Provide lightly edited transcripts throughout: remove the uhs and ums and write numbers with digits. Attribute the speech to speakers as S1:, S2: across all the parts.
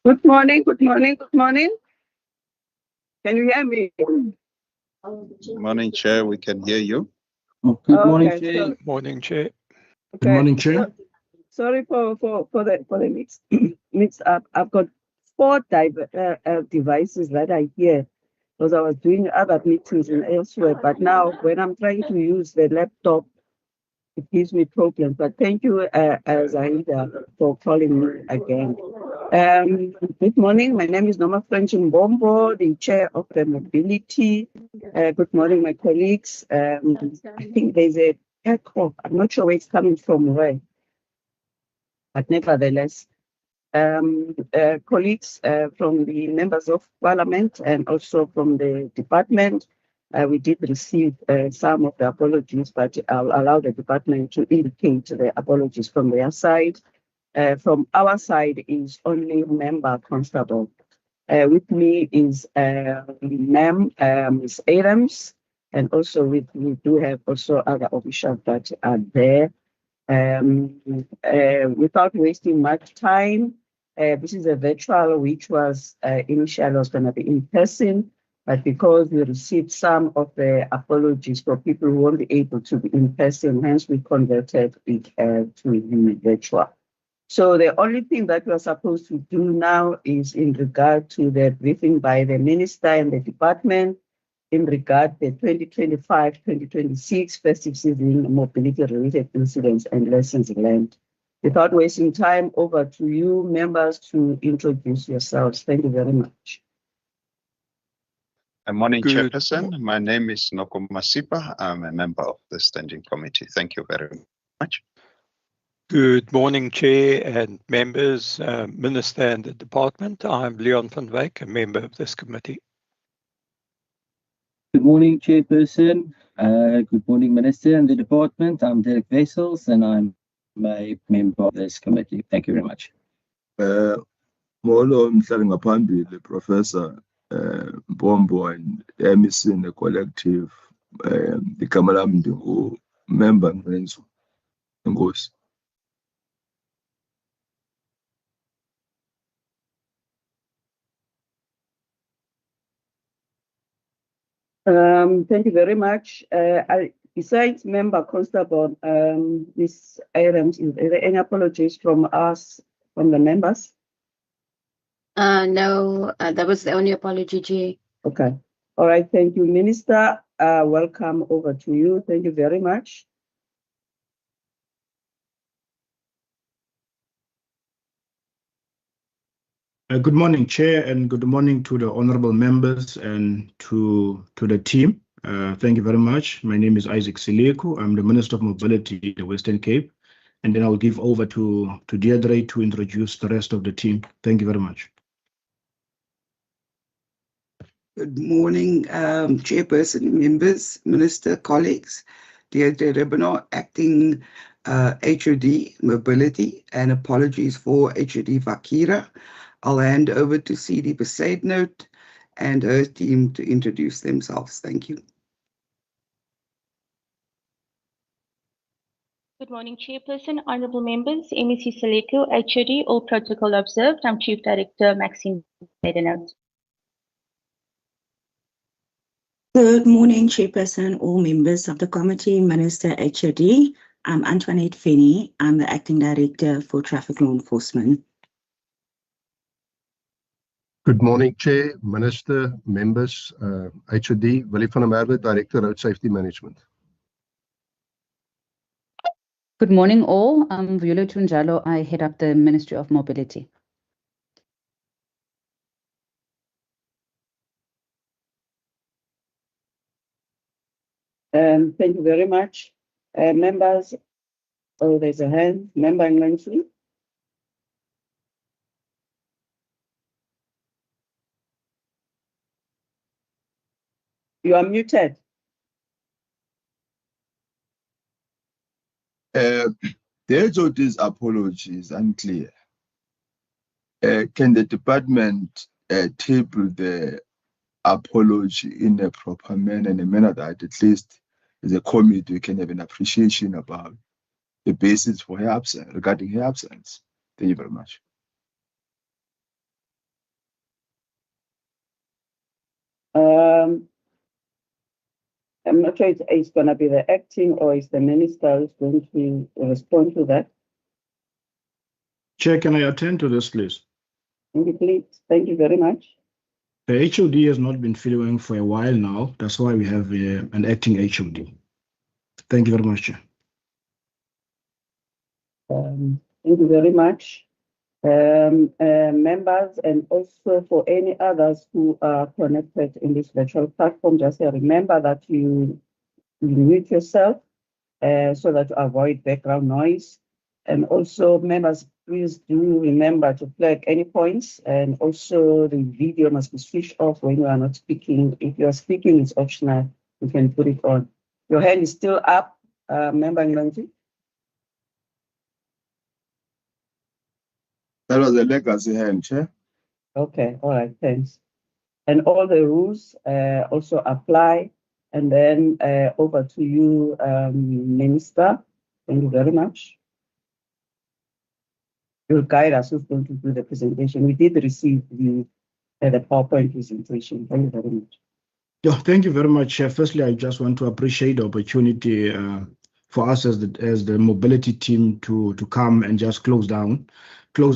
S1: Good morning, good morning, good morning. Can you hear me?
S2: Morning, Chair. We can hear you.
S3: Good morning,
S1: Okay,
S3: Chair.
S4: Morning, Chair.
S3: Good
S1: okay.
S3: morning, Chair.
S1: Sorry for the mix up. I've got four devices that I hear because I was doing other meetings and elsewhere. But now when I'm trying to use the laptop, it gives me problems. But thank you, Zahida, for calling me again. Good morning. My name is Norma French Mbombo, the chair of the mobility. Good morning, my colleagues. I think there's a echo. I'm not sure where it's coming from, where, but nevertheless, colleagues from the members of parliament and also from the department, we did receive some of the apologies, but I'll allow the department to indicate the apologies from their side. From our side is only member constable. With me is Ma'am Ms. Adams, and also we do have also other officials that are there. Without wasting much time, this is a virtual, which was initially was going to be in person, but because we received some of the apologies for people who won't be able to be in person, hence we converted it to the virtual. So the only thing that we're supposed to do now is in regard to the briefing by the minister and the department in regard to the 2025-2026 festive season mobility-related incidents and lessons learned. Without wasting time, over to you, members, to introduce yourselves. Thank you very much.
S2: Good morning,
S4: Good.
S2: Chairperson. My name is Noko Masipa. I'm a member of the Standing Committee. Thank you very much.
S4: Good morning, Chair and members, Minister and the Department. I'm Leon van Wyk, a member of this committee.
S3: Good morning, Chairperson. Good morning, Minister and the Department. I'm Derek Wessels, and I'm a member of this committee. Thank you very much.
S5: Molo mhlali ngaphambili Professor Mbombo and MEC in the collective igama lami ndingu-member Mrenzu. Enkosi.
S1: Thank you very much. Besides member constable, Ms. Adams, is there any apologies from us, from the members?
S6: No, that was the only apology, Chair.
S1: Okay. All right. Thank you, Minister. Welcome over to you. Thank you very much.
S7: Good morning, Chair, and good morning to the honorable members and to the team. Thank you very much. My name is Isaac Sileku. I'm the Minister of Mobility in the Western Cape. And then I'll give over to Deirdre to introduce the rest of the team. Thank you very much.
S8: Good morning, Chairperson, members, Minister, colleagues. Deirdre Rebano, Acting HOD Mobility, and apologies for HOD Vakira. I'll hand over to CD Besaidnote and her team to introduce themselves. Thank you.
S9: Good morning, Chairperson, honourable members, MEC Seleko, HOD, all protocol observed. I'm Chief Director, Maxine Bedenhout.
S10: Good morning, Chairperson, all members of the committee, Minister HOD. I'm Antoinette Finney. I'm the Acting Director for Traffic Law Enforcement.
S11: Good morning, Chair, Minister, members, HOD, Willie van der Merwe, Director, Road Safety Management.
S12: Good morning, all. I'm Viola Tunjalo. I head up the Ministry of Mobility.
S1: Thank you very much. Members, oh, there's a hand. Member Nancy. You are muted.
S5: The HOD's apology is unclear. Can the department table the apology in a proper manner, in a manner that at least as a committee we can have an appreciation about the basis for her absence, regarding her absence? Thank you very much.
S1: I'm not sure it's going to be the acting or is the minister who's going to respond to that.
S7: Chair, can I attend to this, please?
S1: Please. Thank you very much.
S7: The HOD has not been filling for a while now. That's why we have an acting HOD. Thank you very much, Chair.
S1: Thank you very much. Members and also for any others who are connected in this virtual platform, just remember that you mute yourself so that you avoid background noise. And also members, please do remember to flag any points, and also the video must be switched off when you are not speaking. If you are speaking, it's optional. You can put it on. Your hand is still up, Member Nganti.
S5: That was a legacy hand, Chair.
S1: Okay, all right, thanks. And all the rules also apply. And then over to you, Minister. Thank you very much. You'll guide us who's going to do the presentation. We did receive the PowerPoint presentation. Thank you very much.
S7: Yeah, thank you very much, Chair. Firstly, I just want to appreciate the opportunity for us as the mobility team to come and just close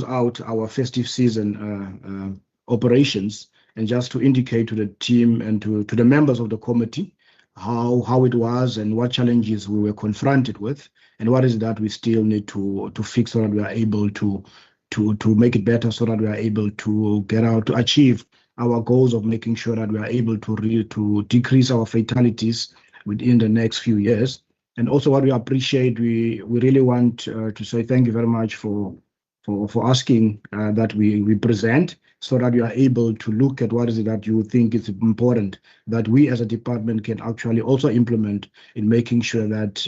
S7: out our festive season operations, and just to indicate to the team and to the members of the committee how it was and what challenges we were confronted with, and what is it that we still need to fix so that we are able to make it better, so that we are able to get out to achieve our goals of making sure that we are able to decrease our fatalities within the next few years. And also what we appreciate, we really want to say thank you very much for asking that we present, so that you are able to look at what is it that you think is important that we as a department can actually also implement in making sure that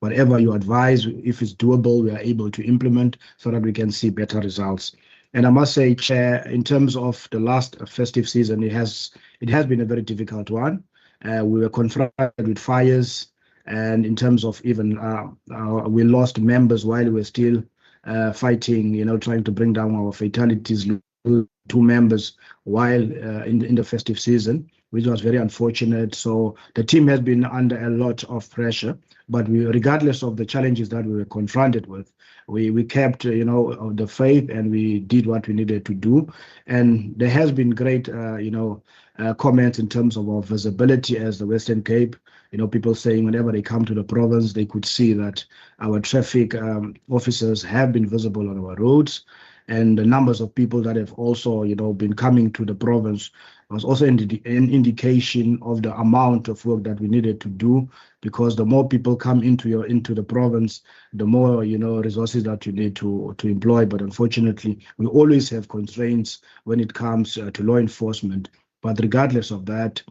S7: whatever you advise, if it's doable, we are able to implement so that we can see better results. And I must say, Chair, in terms of the last festive season, it has been a very difficult one. We were confronted with fires, and in terms of even we lost members while we were still fighting, trying to bring down our fatalities, 2 members while in the festive season, which was very unfortunate. So the team has been under a lot of pressure, but regardless of the challenges that we were confronted with, we kept, the faith, and we did what we needed to do. And there has been great, comments in terms of our visibility as the Western Cape. People saying whenever they come to the province, they could see that our traffic officers have been visible on our roads. And the numbers of people that have also, been coming to the province was also an indication of the amount of work that we needed to do, because the more people come into the province, the more, resources that you need to employ. But unfortunately, we always have constraints when it comes to law enforcement. But regardless of that,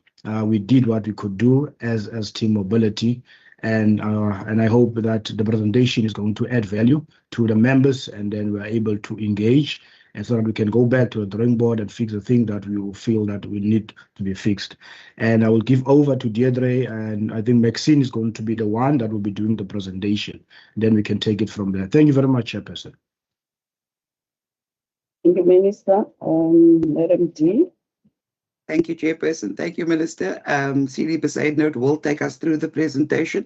S7: we did what we could do as team mobility. And I hope that the presentation is going to add value to the members, and then we're able to engage, and so that we can go back to the drawing board and fix the thing that we feel that we need to be fixed. And I will give over to Deirdre, and I think Maxine is going to be the one that will be doing the presentation. Then we can take it from there. Thank you very much, Chairperson.
S1: Thank you, Minister. Madam D.
S8: Thank you, Chairperson. Thank you, Minister. CD Besaidnout will take us through the presentation.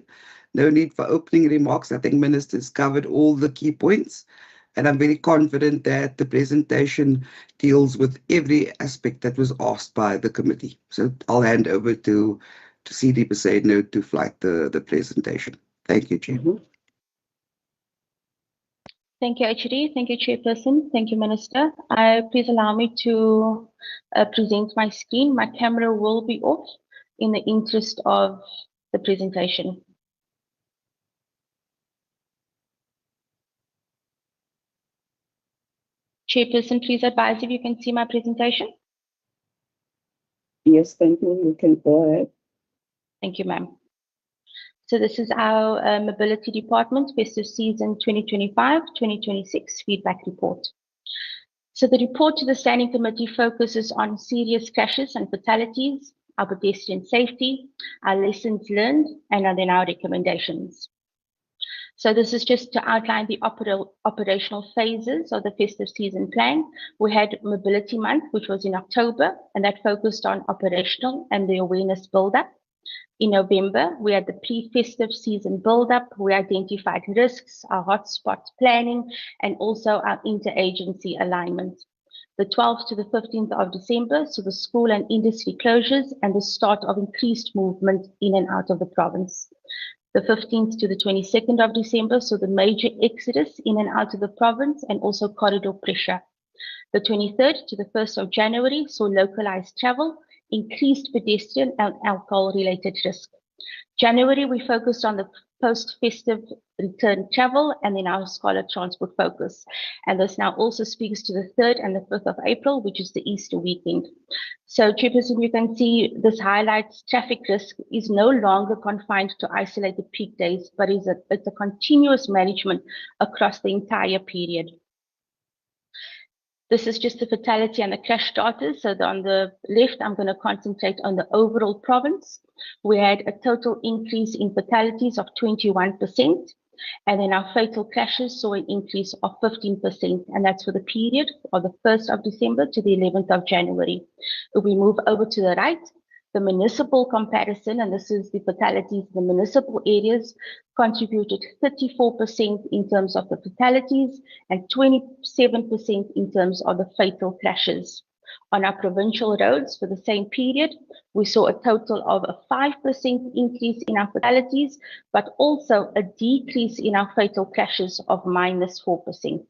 S8: No need for opening remarks. I think Minister's covered all the key points, and I'm very confident that the presentation deals with every aspect that was asked by the committee. So I'll hand over to CD Besaidnout to flight the presentation. Thank you, Chair.
S9: Thank you, HOD. Thank you, Chairperson. Thank you, Minister. Please allow me to present my screen. My camera will be off in the interest of the presentation. Chairperson, please advise if you can see my presentation.
S1: Yes, thank you. You can go ahead.
S9: Thank you, ma'am. So this is our Mobility Department Festive Season 2025-2026 Feedback Report. So the report to the Standing Committee focuses on serious crashes and fatalities, our pedestrian safety, our lessons learned, and then our recommendations. So this is just to outline the operational phases of the festive season plan. We had Mobility Month, which was in October, and that focused on operational and the awareness build-up. In November, we had the pre-festive season build-up. We identified risks, our hotspot planning, and also our interagency alignment. The 12th to the 15th of December, so the school and industry closures and the start of increased movement in and out of the province. The 15th to the 22nd of December, so the major exodus in and out of the province and also corridor pressure. The 23rd to the 1st of January, so localized travel, increased pedestrian and alcohol-related risk. January, we focused on the post-festive return travel and then our scholar transport focus. And this now also speaks to the 3rd and the 5th of April, which is the Easter weekend. So, Chairperson, you can see this highlights traffic risk is no longer confined to isolated peak days, but it's a continuous management across the entire period. This is just the fatality and the crash data. So on the left, I'm going to concentrate on the overall province. We had a total increase in fatalities of 21%, and then our fatal crashes saw an increase of 15%, and that's for the period of the 1st of December to the 11th of January. If we move over to the right, the municipal comparison, and this is the fatalities in the municipal areas, contributed 34% in terms of the fatalities and 27% in terms of the fatal crashes. On our provincial roads for the same period, we saw a total of a 5% increase in our fatalities, but also a decrease in our fatal crashes of -4%.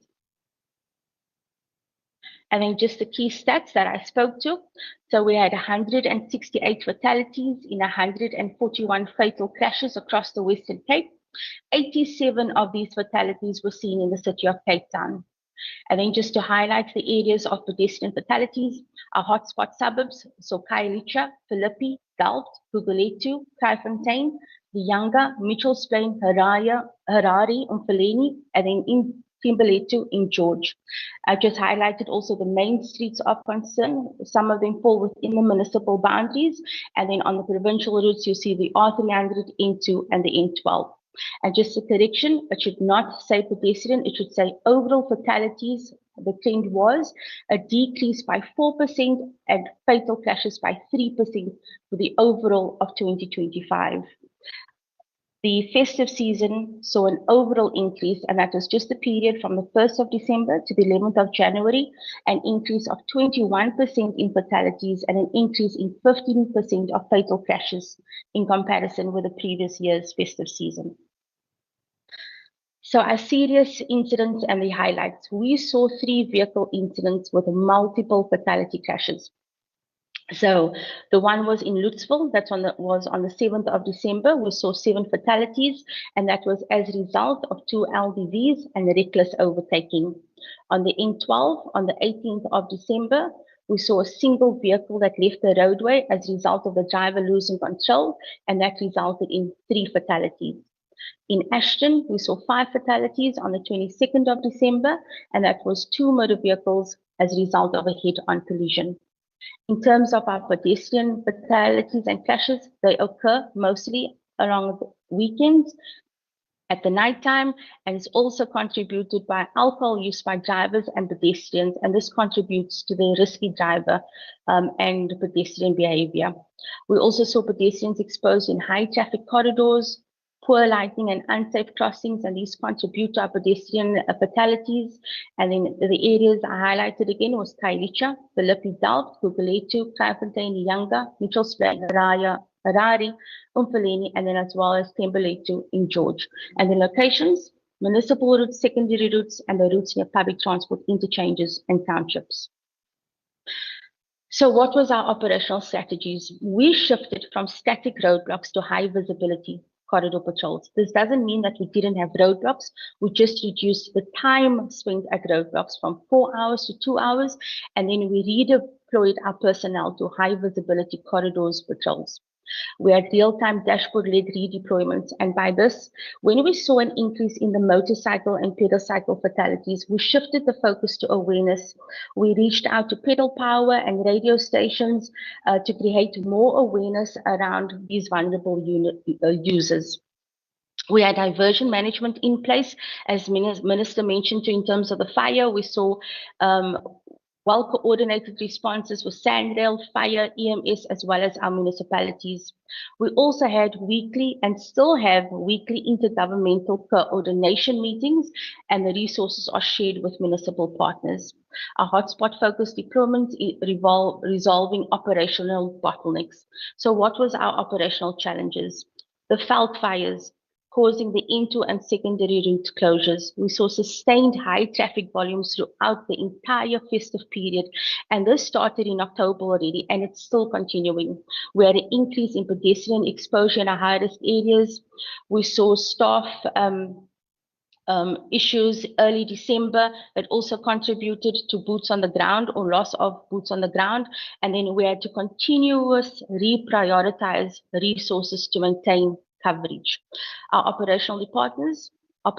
S9: And then just the key stats that I spoke to. So we had 168 fatalities in 141 fatal crashes across the Western Cape. 87 of these fatalities were seen in the city of Cape Town. And then just to highlight the areas of pedestrian fatalities, our hotspot suburbs, so Khayelitsha, Philippi, Delft, Gugulethu, Kraaifontein, the Younger, Mitchells Plain, Harare, Umfeleni, and then in Timberlethu in George. I just highlighted also the main streets of concern. Some of them fall within the municipal boundaries. And then on the provincial routes, you see the R300, N2, and the N12. And just a correction, it should not say pedestrian, it should say overall fatalities. The trend was a decrease by 4% and fatal crashes by 3% for the overall of 2025. The festive season saw an overall increase, and that was just the period from the 1st of December to the 11th of January, an increase of 21% in fatalities and an increase in 15% of fatal crashes in comparison with the previous year's festive season. So our serious incidents and the highlights. We saw 3 vehicle incidents with multiple fatality crashes. So the one was in Lutzville, that was on the 7th of December. We saw 7 fatalities, and that was as a result of 2 LDVs and reckless overtaking. On the N12, on the 18th of December, we saw a single vehicle that left the roadway as a result of the driver losing control, and that resulted in 3 fatalities. In Ashton, we saw 5 fatalities on the 22nd of December, and that was 2 motor vehicles as a result of a head-on collision. In terms of our pedestrian fatalities and crashes, they occur mostly around weekends at the nighttime, and is also contributed by alcohol use by drivers and pedestrians, and this contributes to the risky driver and pedestrian behavior. We also saw pedestrians exposed in high traffic corridors, poor lighting and unsafe crossings, and these contribute to our pedestrian fatalities. And then the areas I highlighted again was Khayelitsha, Philippi, Delft, Gugulethu, Kraaifontein, Younger, Mitchells Plain, Harare, Umfeleni, and then as well as Timberlethu in George. And the locations, municipal routes, secondary routes, and the routes near public transport interchanges and townships. So what was our operational strategies? We shifted from static roadblocks to high visibility corridor patrols. This doesn't mean that we didn't have roadblocks. We just reduced the time spent at roadblocks from 4 hours to 2 hours, and then we redeployed our personnel to high visibility corridors patrols. We had real-time dashboard-led redeployments, and by this, when we saw an increase in the motorcycle and pedal cycle fatalities, we shifted the focus to awareness. We reached out to pedal power and radio stations to create more awareness around these vulnerable users. We had diversion management in place, as Minister mentioned in terms of the fire. We saw well-coordinated responses with SANRAL, fire, EMS, as well as our municipalities. We also had weekly and still have weekly intergovernmental coordination meetings, and the resources are shared with municipal partners. Our hotspot-focused deployment resolving operational bottlenecks. So what was our operational challenges? The veld fires, causing the into and secondary route closures. We saw sustained high traffic volumes throughout the entire festive period, and this started in October already, and it's still continuing. We had an increase in pedestrian exposure in our high-risk areas. We saw staff issues early December that also contributed to boots on the ground or loss of boots on the ground. And then we had to continuously reprioritize resources to maintain coverage. Our operational partners for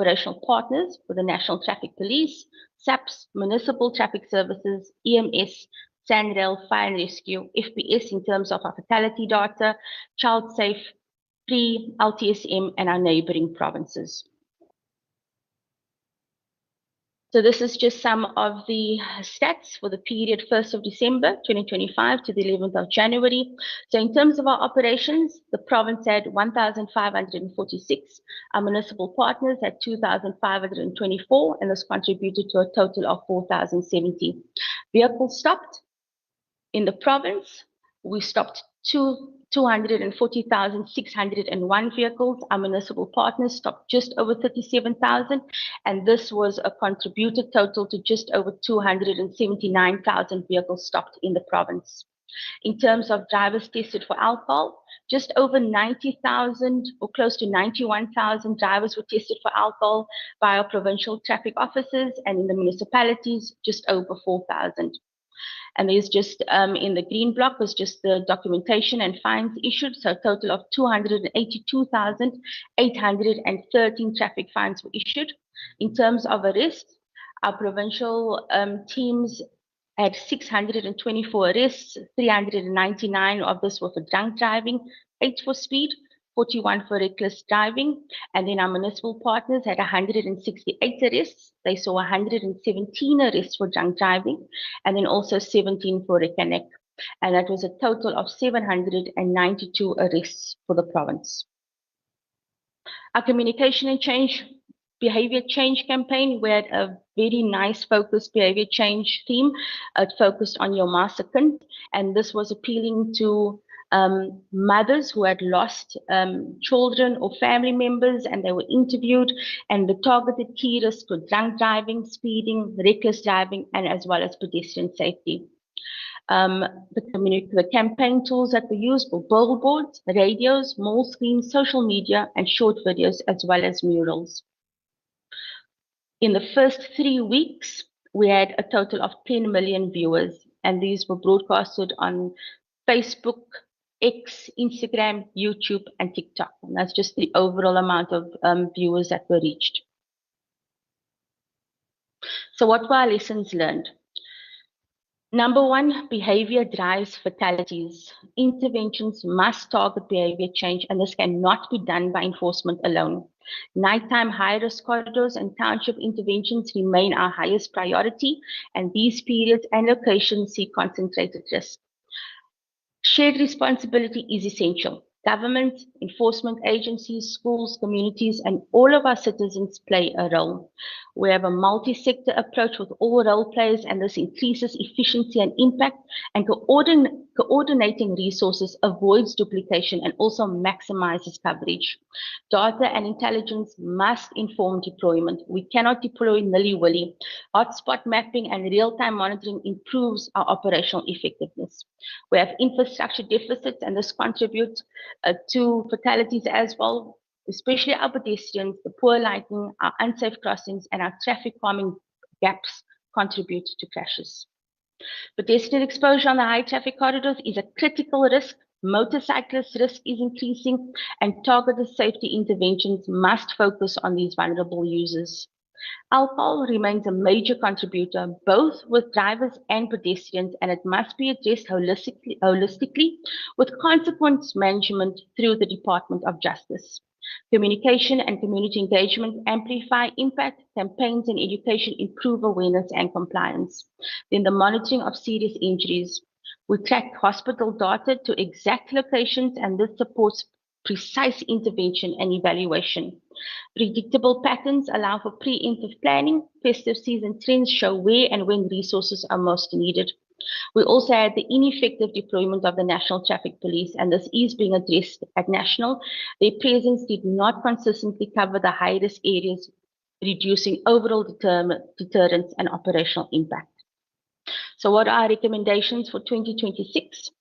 S9: the National Traffic Police, SAPS, Municipal Traffic Services, EMS, SANRAL, Fire and Rescue, FPS in terms of our fatality data, Child Safe, LTSM, and our neighboring provinces. So this is just some of the stats for the period 1st of December 2025 to the 11th of January. So in terms of our operations, the province had 1,546. Our municipal partners had 2,524, and this contributed to a total of 4,070. Vehicles stopped in the province. We stopped 240,601 vehicles. Our municipal partners stopped just over 37,000, and this was a contributed total to just over 279,000 vehicles stopped in the province. In terms of drivers tested for alcohol, just over 90,000 or close to 91,000 drivers were tested for alcohol by our provincial traffic officers, and in the municipalities, just over 4,000. And there's just in the green block was just the documentation and fines issued. So a total of 282,813 traffic fines were issued. In terms of arrests, our provincial teams had 624 arrests, 399 of this were for drunk driving, 8 for speed, 41 for reckless driving, and then our municipal partners had 168 arrests. They saw 117 arrests for drunk driving, and then also 17 for reconnect. And that was a total of 792 arrests for the province. Our communication and behavior change campaign, we had a very nice focused behavior change theme. It focused on your master kind, and this was appealing to mothers who had lost children or family members, and they were interviewed, and the targeted key risks were drunk driving, speeding, reckless driving, and as well as pedestrian safety. The campaign tools that were used were billboards, radios, mall screens, social media, and short videos, as well as murals. In the first 3 weeks, we had a total of 10 million viewers, and these were broadcasted on Facebook, X, Instagram, YouTube, and TikTok. And that's just the overall amount of viewers that were reached. So what were our lessons learned? Number one, behavior drives fatalities. Interventions must target behavior change, and this cannot be done by enforcement alone. Nighttime high-risk corridors and township interventions remain our highest priority, and these periods and locations see concentrated risk. Shared responsibility is essential. Government, enforcement agencies, schools, communities, and all of our citizens play a role. We have a multi-sector approach with all role players, and this increases efficiency and impact, and coordinating resources avoids duplication and also maximizes coverage. Data and intelligence must inform deployment. We cannot deploy nilly-willy. Hotspot mapping and real-time monitoring improves our operational effectiveness. We have infrastructure deficits, and this contributes to fatalities as well, especially our pedestrians, the poor lighting, our unsafe crossings, and our traffic calming gaps contribute to crashes. Pedestrian exposure on the high traffic corridors is a critical risk. Motorcyclist risk is increasing, and targeted safety interventions must focus on these vulnerable users. Alcohol remains a major contributor, both with drivers and pedestrians, and it must be addressed holistically with consequence management through the Department of Justice. Communication and community engagement amplify impact, campaigns and education improve awareness and compliance. Then the monitoring of serious injuries. We track hospital data to exact locations, and this supports precise intervention and evaluation. Predictable patterns allow for preemptive planning. Festive season trends show where and when resources are most needed. We also had the ineffective deployment of the National Traffic Police, and this is being addressed at national. Their presence did not consistently cover the high-risk areas, reducing overall deterrence and operational impact. So what are our recommendations for 2026?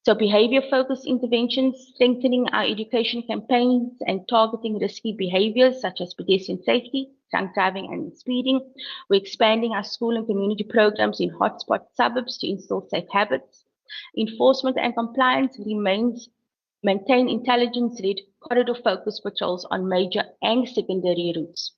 S9: So behavior-focused interventions, strengthening our education campaigns and targeting risky behaviors such as pedestrian safety, drunk driving and speeding. We're expanding our school and community programs in hotspot suburbs to instill safe habits. Enforcement and compliance maintain intelligence-led corridor-focused patrols on major and secondary routes.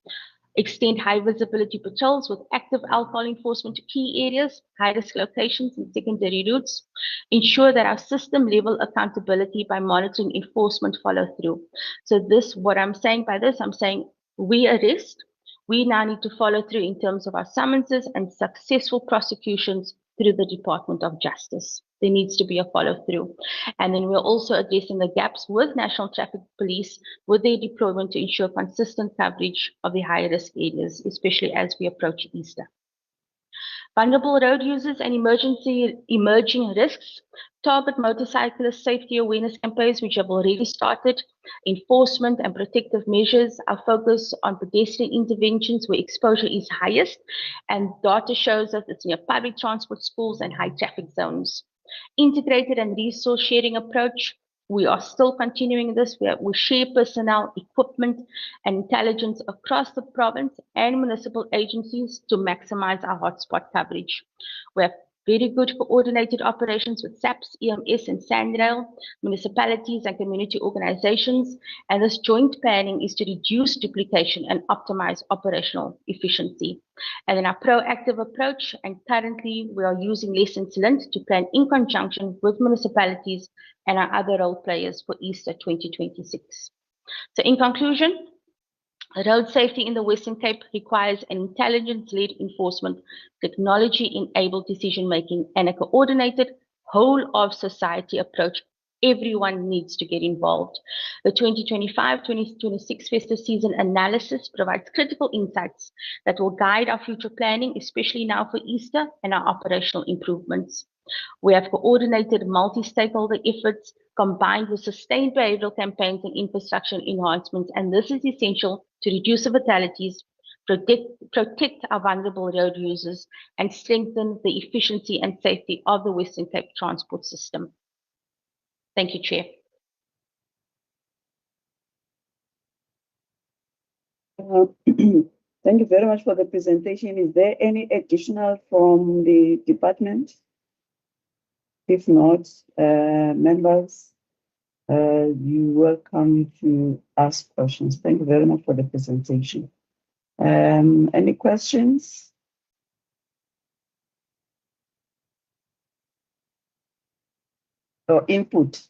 S9: Extend high visibility patrols with active alcohol enforcement to key areas, high-risk locations and secondary routes. Ensure that our system-level accountability by monitoring enforcement follow through. So this, what I'm saying by this, I'm saying we arrest, we now need to follow through in terms of our summonses and successful prosecutions through the Department of Justice. There needs to be a follow through. And then we're also addressing the gaps with National Traffic Police with their deployment to ensure consistent coverage of the high risk areas, especially as we approach Easter. Vulnerable road users and emerging risks. Target motorcyclist safety awareness campaigns, which have already started. Enforcement and protective measures are focused on pedestrian interventions where exposure is highest, and data shows that it's near public transport, schools, and high traffic zones. Integrated and resource sharing approach. We are still continuing this. We share personnel, equipment, and intelligence across the province and municipal agencies to maximize our hotspot coverage. We have very good coordinated operations with SAPS, EMS, and SANRAIL, municipalities and community organizations, and this joint planning is to reduce duplication and optimize operational efficiency. And then our proactive approach, and currently we are using lessons learned to plan in conjunction with municipalities and our other role players for Easter 2026. So in conclusion, road safety in the Western Cape requires an intelligence-led enforcement, technology-enabled decision-making, and a coordinated whole-of-society approach. Everyone needs to get involved. The 2025-2026 festive season analysis provides critical insights that will guide our future planning, especially now for Easter and our operational improvements. We have coordinated multi-stakeholder efforts combined with sustained behavioral campaigns and infrastructure enhancements, and this is essential to reduce the fatalities, protect our vulnerable road users, and strengthen the efficiency and safety of the Western Cape transport system. Thank you, Chair.
S1: Thank you very much for the presentation. Is there any additional from the department? If not, members, you're welcome to ask questions. Thank you very much for the presentation. Any questions? Or input?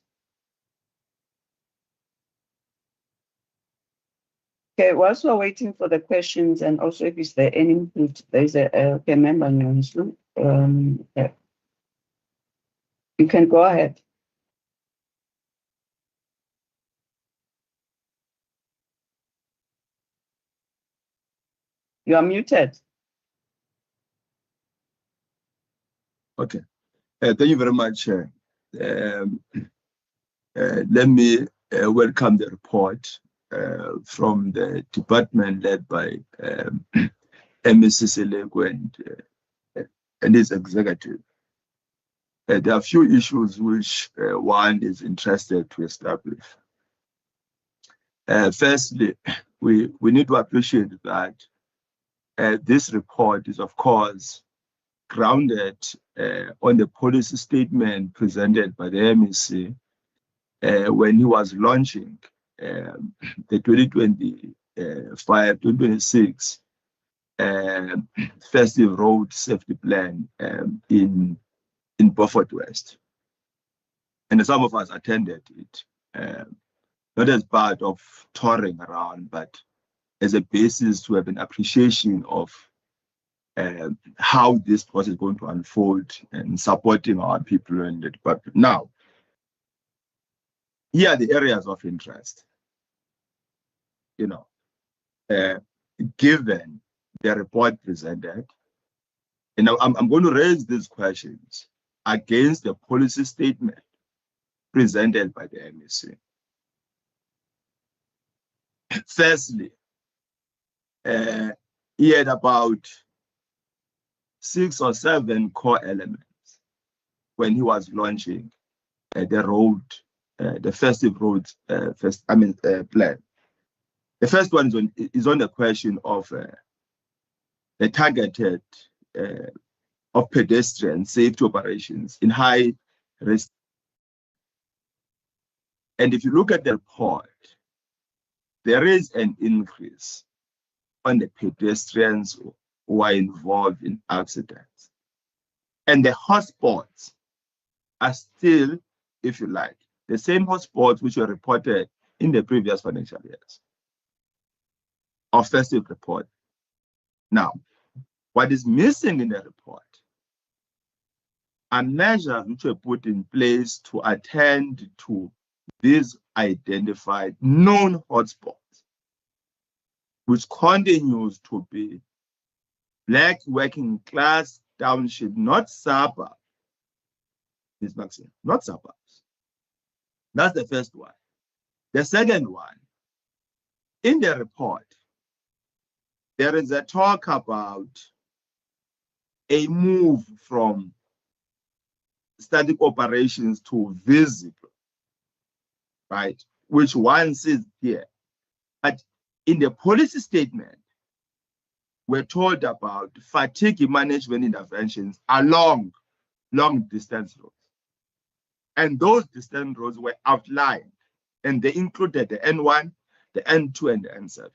S1: Okay, whilst we're waiting for the questions, and also if is there any input, there's a member on his room. Yeah. You can go ahead. You are muted.
S5: Okay. Thank you very much. Let me welcome the report from the department led by Mrs. Seleko and his executive. There are a few issues which one is interested to establish. Firstly, we need to appreciate that this report is, of course, grounded on the policy statement presented by the MEC when he was launching the 2025-2026 festive road safety plan in Beaufort West. And some of us attended it. not as part of touring around, but as a basis to have an appreciation of how this process is going to unfold and supporting our people in the department. Now, here are the areas of interest. Given the report presented, and I'm going to raise these questions against the policy statement presented by the MEC. Firstly, he had about 6 or 7 core elements when he was launching the festive road plan. The first one is on the question of the targeted of pedestrian safety operations in high risk. And if you look at the report, there is an increase on the pedestrians who are involved in accidents. And the hotspots are still, if you like, the same hotspots which were reported in the previous financial years of festive report. Now, what is missing in the report are measures which were put in place to attend to these identified known hotspots, which continues to be Black working class township, not suburb. Ms. Maxine, not suburbs. That's the first one. The second one, in the report, there is a talk about a move from static operations to visible, right? Which one sees here. But in the policy statement, we're told about fatigue management interventions along long distance roads. And those distance roads were outlined, and they included the N1, the N2, and the N7.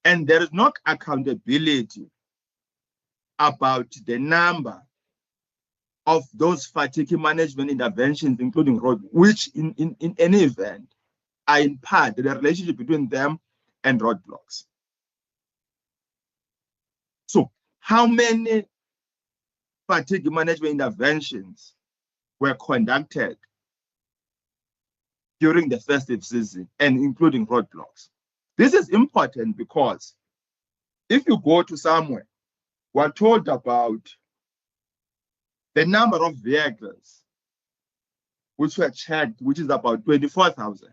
S5: And there is no accountability about the number of those fatigue management interventions, including road, which in any event are in part the relationship between them and roadblocks. So how many fatigue management interventions were conducted during the festive season and including roadblocks? This is important because if you go to somewhere, we're told about the number of vehicles which were checked, which is about 24,000.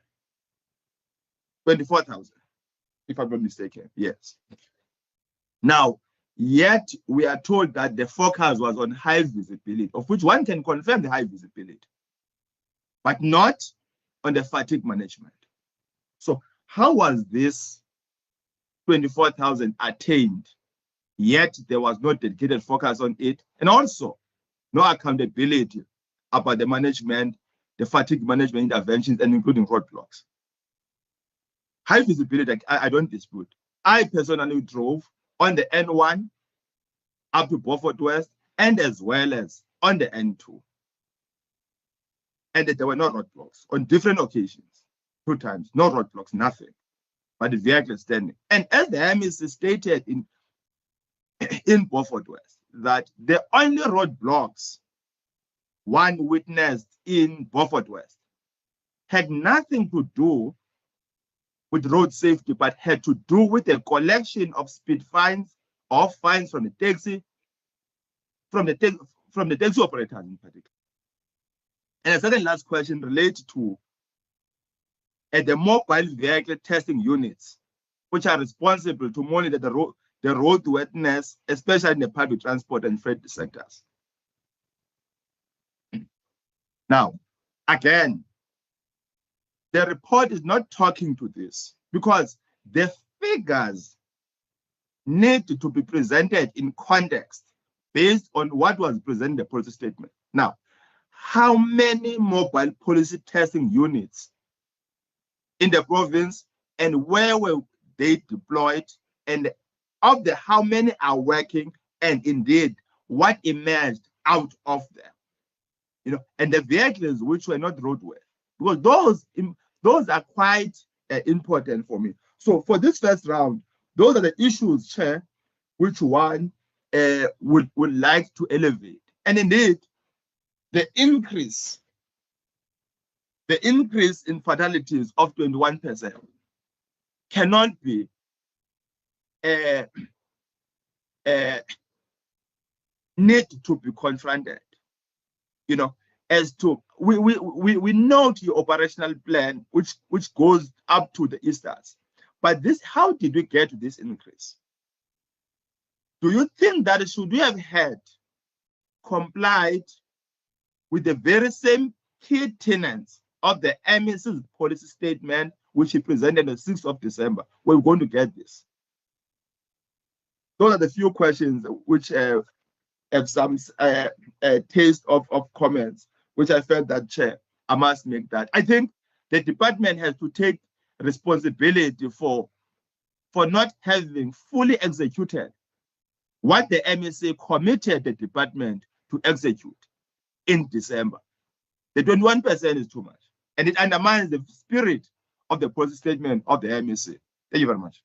S5: 24,000, if I'm not mistaken, yes. Now, yet we are told that the focus was on high visibility, of which one can confirm the high visibility, but not on the fatigue management. So how was this 24,000 attained, yet there was no dedicated focus on it, and also no accountability about the management, the fatigue management interventions, and including roadblocks? High visibility, I don't dispute. I personally drove on the N1 up to Beaufort West and as well as on the N2. And there were no roadblocks on different occasions, 2 times, no roadblocks, nothing, but the vehicle standing. And as the MEC stated in Beaufort West, that the only roadblocks one witnessed in Beaufort West had nothing to do with road safety, but had to do with the collection of speed fines or fines from the taxi, from the taxi operators in particular. And the second last question relates to the mobile vehicle testing units, which are responsible to monitor the roadworthiness, especially in the public transport and freight sectors. Now, again, the report is not talking to this because the figures need to be presented in context based on what was presented in the policy statement. Now, how many mobile policy testing units in the province and where were they deployed, and of the how many are working, and indeed what emerged out of them? And the vehicles which were not roadworthy, because those Those are quite important for me. So for this first round, those are the issues, Chair, which one would like to elevate. And indeed, the increase in fatalities of 21% cannot be need to be confronted. You know, as to we note your operational plan, which goes up to the Easters, but this, how did we get to this increase? Do you think that should we have had complied with the very same key tenets of the MEC's policy statement, which he presented on the 6th of December? We're going to get this. Those are the few questions which have some taste of comments, which I felt that, Chair, I must make that. I think the department has to take responsibility for not having fully executed what the MEC committed the department to execute in December. The 21% is too much, and it undermines the spirit of the policy statement of the MEC. Thank you very much.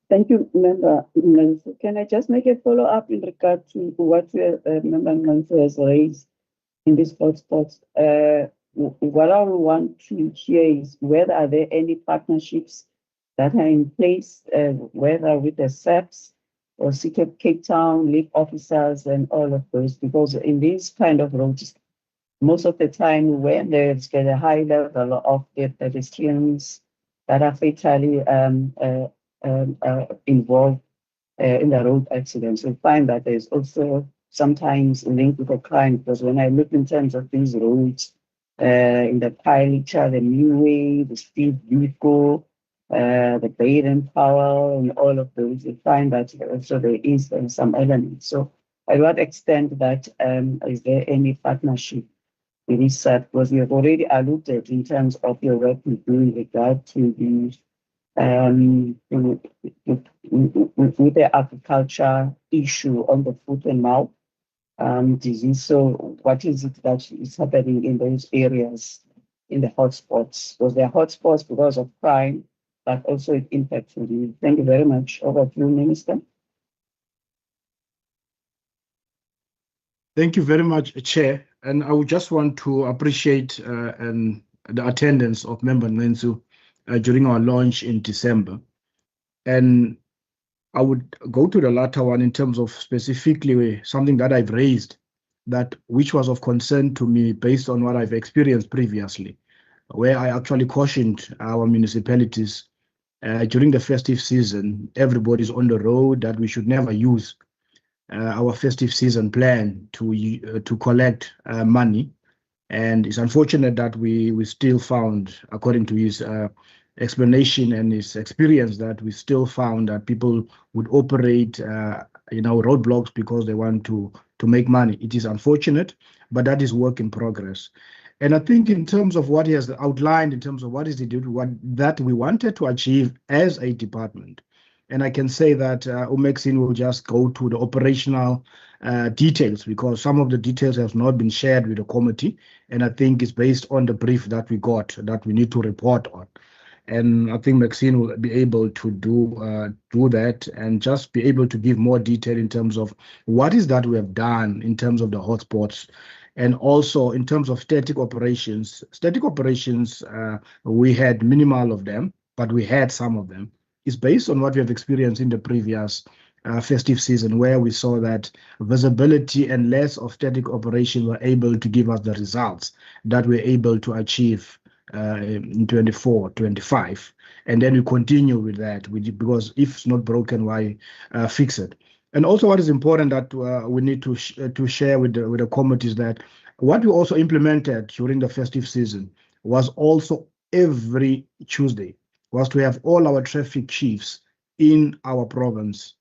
S1: Thank you, Member Manso. Can I just make a follow-up in regard to what Member Manso has raised in this hotspots? What I want to hear is whether are there any partnerships that are in place, whether with the SAPs or Cape Town, league officers and all of those, because in these kind of roads, most of the time when there's a high level of pedestrians that are fatally involved in the road accidents, we find that there's also sometimes linked with a crime, because when I look in terms of these roads, in the Pilot, the New Way, the Steve Biko, the Baden Powell, and all of those, we find that also there is some elements. So, at what extent that is there any partnership with this? Because you have already alluded in terms of your work you do in regard to the with the agriculture issue on the foot and mouth disease. So what is it that is happening in those areas, in the hotspots? Because they are hotspots because of crime, but also it impacts you. Thank you very much. Over to you, Minister.
S7: Thank you very much, Chair. And I would just want to appreciate the attendance of Member Nensu during our launch in December. And I would go to the latter one in terms of specifically something that I've raised, which was of concern to me based on what I've experienced previously, where I actually cautioned our municipalities during the festive season, everybody's on the road, that we should never use our festive season plan to collect money. And it's unfortunate that we still found, according to his explanation and his experience, that we still found that people would operate roadblocks because they want to make money. It is unfortunate, but that is work in progress. And I think in terms of what he has outlined, in terms of what is that we wanted to achieve as a department, and I can say that Maxine will just go to the operational details, because some of the details have not been shared with the committee, and I think it's based on the brief that we got that we need to report on. And I think Maxine will be able to do that and just be able to give more detail in terms of what is that we have done in terms of the hotspots, and also in terms of static operations. Static operations, we had minimal of them, but we had some of them. It's based on what we have experienced in the previous festive season, where we saw that visibility and less of static operation were able to give us the results that we're able to achieve in 24, 25. And then we continue with that, because if it's not broken, why fix it? And also what is important that we need to share with the committees, that what we also implemented during the festive season was also every Tuesday was to have all our traffic chiefs in our province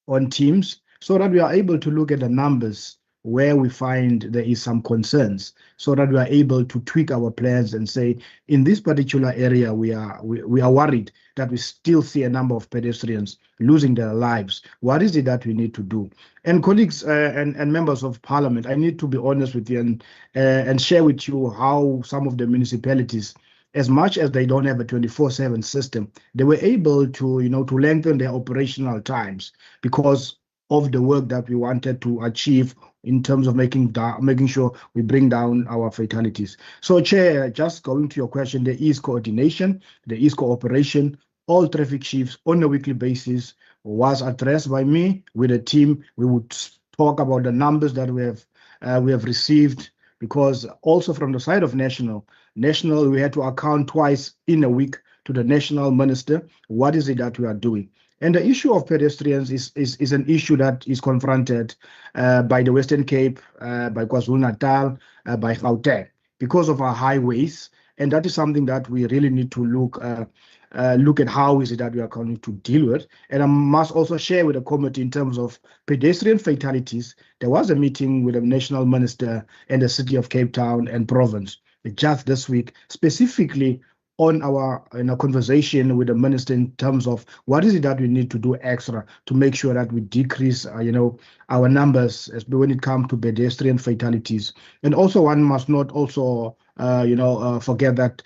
S7: on teams, so that we are able to look at the numbers where we find there is some concerns, so that we are able to tweak our plans and say, in this particular area, we are worried that we still see a number of pedestrians losing their lives. What is it that we need to do? And colleagues and members of parliament, I need to be honest with you and share with you how some of the municipalities, as much as they don't have a 24/7 system, they were able to, to lengthen their operational times because of the work that we wanted to achieve in terms of making sure we bring down our fatalities. So, Chair, just going to your question, there is coordination, there is cooperation. All traffic chiefs on a weekly basis was addressed by me with a team. We would talk about the numbers that we have received, because also from the side of national, we had to account twice in a week to the national minister. What is it that we are doing? And the issue of pedestrians is an issue that is confronted by the Western Cape, by KwaZulu-Natal, by Gauteng, because of our highways. And that is something that we really need to look at how is it that we are going to deal with. And I must also share with the committee in terms of pedestrian fatalities. There was a meeting with the national minister and the city of Cape Town and province just this week, specifically on our conversation with the minister in terms of what is it that we need to do extra to make sure that we decrease our numbers when it comes to pedestrian fatalities. And also one must not also forget that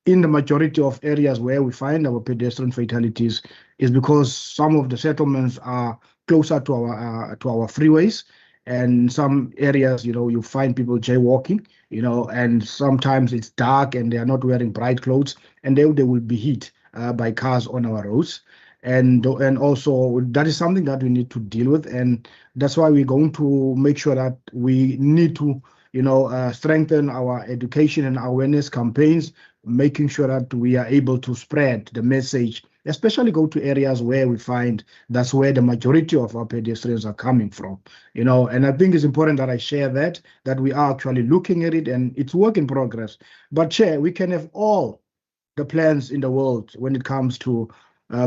S7: in the majority of areas where we find our pedestrian fatalities is because some of the settlements are closer to our freeways. And some areas, you find people jaywalking, and sometimes it's dark and they are not wearing bright clothes, and they will be hit by cars on our roads. And also that is something that we need to deal with. And that's why we're going to make sure that we need to, strengthen our education and awareness campaigns, making sure that we are able to spread the message, especially go to areas where we find that's where the majority of our pedestrians are coming from, and I think it's important that I share that we are actually looking at it, and it's work in progress. But Chair, we can have all the plans in the world when it comes to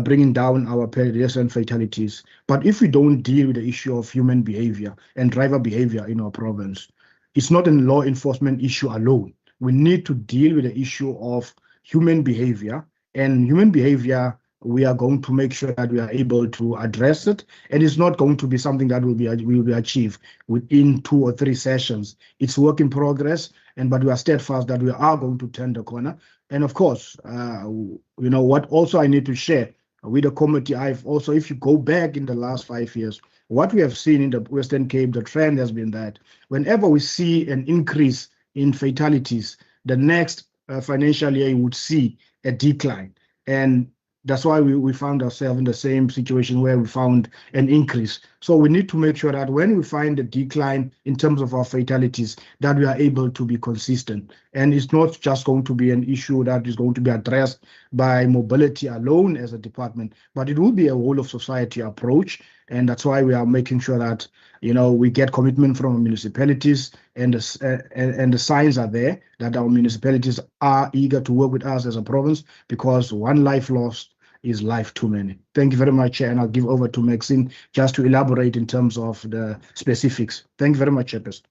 S7: bringing down our pedestrian fatalities. But if we don't deal with the issue of human behavior and driver behavior in our province, it's not a law enforcement issue alone. We need to deal with the issue of human behavior, and human behavior, we are going to make sure that we are able to address it. And it's not going to be something that will be achieved within 2 or 3 sessions. It's work in progress, but we are steadfast that we are going to turn the corner. And of course, what also I need to share with the committee, if you go back in the last 5 years, what we have seen in the Western Cape, the trend has been that whenever we see an increase in fatalities, the next financial year you would see a decline. And that's why we found ourselves in the same situation where we found an increase. So we need to make sure that when we find a decline in terms of our fatalities, that we are able to be consistent. And it's not just going to be an issue that is going to be addressed by mobility alone as a department, but it will be a whole of society approach. And that's why we are making sure that we get commitment from municipalities, and the signs are there that our municipalities are eager to work with us as a province, because one life lost is life too many. Thank you very much, Chair, and I'll give over to Maxine just to elaborate in terms of the specifics. Thank you very much, Chairperson.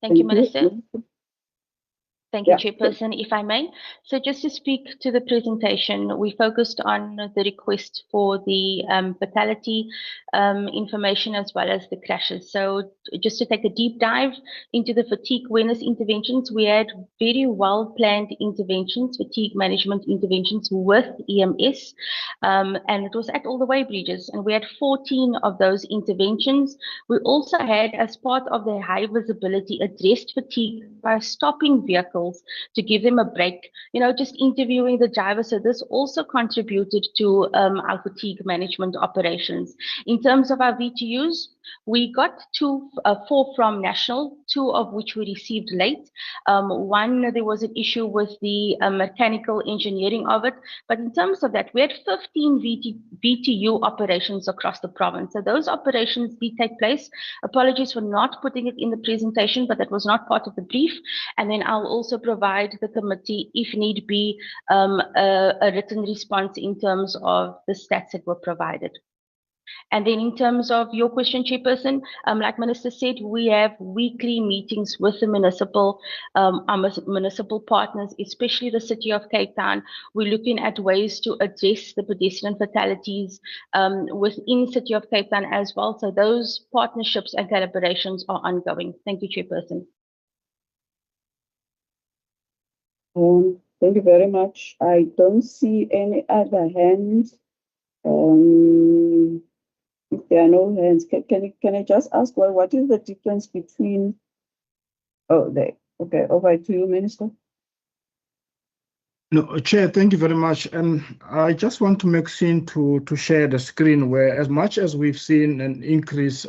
S9: Thank you, Minister. Thank you, Chairperson. If I may, so just to speak to the presentation, we focused on the request for the fatality information as well as the crashes. So just to take a deep dive into the fatigue awareness interventions, we had very well planned interventions, fatigue management interventions with EMS, and it was at all the way bridges, and we had 14 of those interventions. We also had, as part of the high visibility, addressed fatigue by stopping vehicles to give them a break, just interviewing the driver. So this also contributed to our fatigue management operations. In terms of our VTUs, we got 4 from national, 2 of which we received late. One, there was an issue with the mechanical engineering of it, but in terms of that, we had 15 VTU operations across the province. So those operations did take place. Apologies for not putting it in the presentation, but that was not part of the brief. And then I'll also provide the committee, if need be, a written response in terms of the stats that were provided. And then in terms of your question, Chairperson, like Minister said, we have weekly meetings with the municipal partners, especially the City of Cape Town. We're looking at ways to address the pedestrian fatalities within City of Cape Town as well. So those partnerships and collaborations are ongoing. Thank you, Chairperson.
S1: Thank you very much. I don't see any other hands. If there are no hands, can I just ask, well, what is the difference between, okay, over to you, Minister.
S7: No, Chair, thank you very much. And I just want to make scene to share the screen where, as much as we've seen an increase,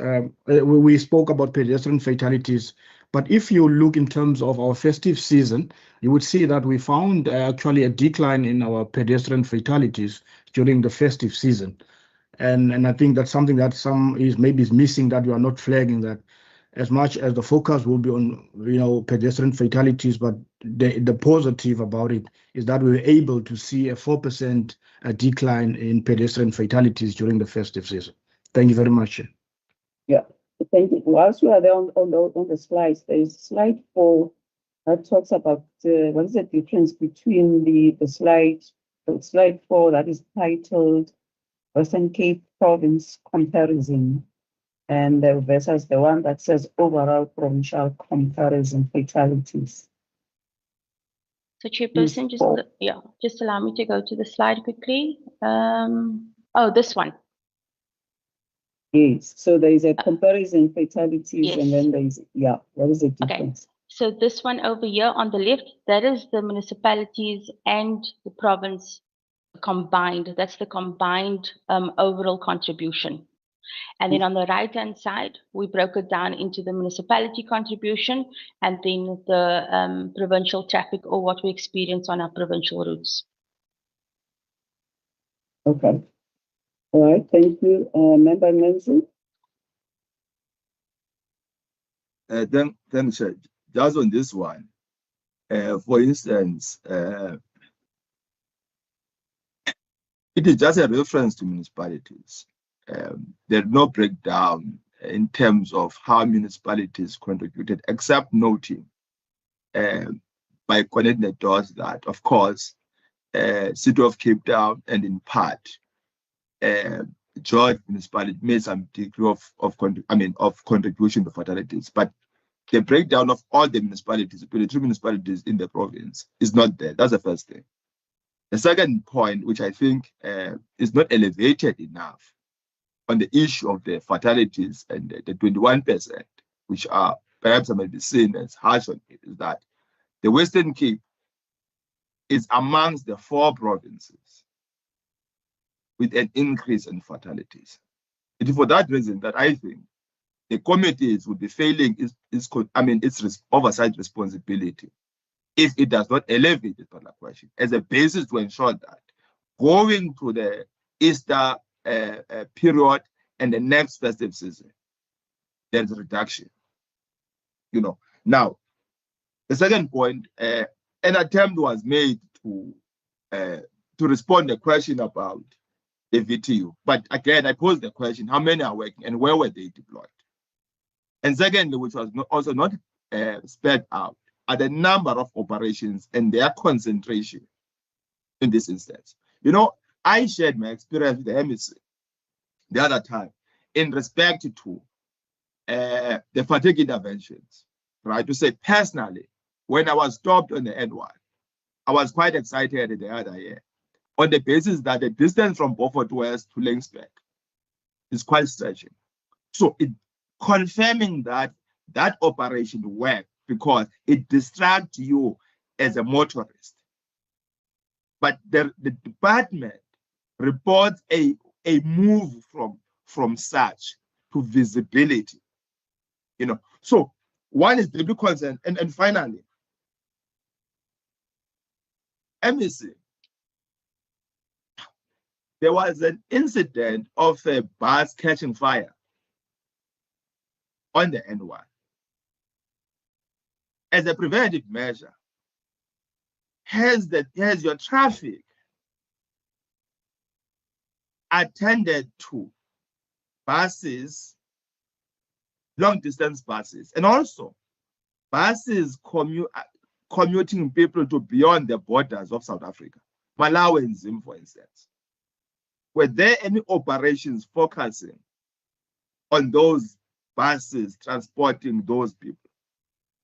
S7: we spoke about pedestrian fatalities, but if you look in terms of our festive season, you would see that we found actually a decline in our pedestrian fatalities during the festive season. And I think that's something that some is missing, that we are not flagging that. As much as the focus will be on, pedestrian fatalities, but the positive about it is that we were able to see a 4% decline in pedestrian fatalities during the festive season. Thank you very much.
S1: Yeah, thank you. Whilst we are there on the slides, there is slide 4 that talks about what is the difference between the slide 4 that is titled Western Cape Province Comparison, and versus the one that says overall provincial comparison fatalities.
S9: So Chairperson, just allow me to go to the slide quickly. This one.
S1: Yes, so there is a comparison fatalities,
S9: yes.
S1: And then there is, what is the difference?
S9: Okay. So this one over here on the left, that is the municipalities and the province combined. That's the combined overall contribution. And then on the right-hand side, we broke it down into the municipality contribution and then the provincial traffic, or what we experience on our provincial routes.
S1: Okay. All right, thank you. Member Nancy?
S5: Thanks, Chair. Just on this one, for instance, it is just a reference to municipalities. There's no breakdown in terms of how municipalities contributed, except noting by connecting the dots that, of course, City of Cape Town and in part, George municipality made some degree of contribution to fatalities, but the breakdown of all the municipalities, 23 municipalities in the province, is not there. That's the first thing. The second point, which I think is not elevated enough on the issue of the fatalities and the 21%, which are perhaps might be seen as harsh on it, is that the Western Cape is amongst the 4 provinces with an increase in fatalities. It is for that reason that I think the committees would be failing its oversight responsibility if it does not elevate this particular question as a basis to ensure that going to the Easter period and the next festive season, there's a reduction. Now, the second point, an attempt was made to respond to the question about the VTU. But again, I posed the question, how many are working and where were they deployed? And secondly, which was also not spelled out, are the number of operations and their concentration in this instance. I shared my experience with the MEC the other time in respect to the fatigue interventions, right? To say personally, when I was stopped on the N1, I was quite excited the other year on the basis that the distance from Beaufort West to Linksberg is quite stretching. So it confirming that operation worked because it distracts you as a motorist. But the department reports a move from such to visibility. So one is deeply concerned. And finally, MEC, there was an incident of a bus catching fire on the N1. As a preventive measure, has your traffic attended to buses, long distance buses, and also buses commuting people to beyond the borders of South Africa, Malawi and Zim, for instance. Were there any operations focusing on those buses transporting those people?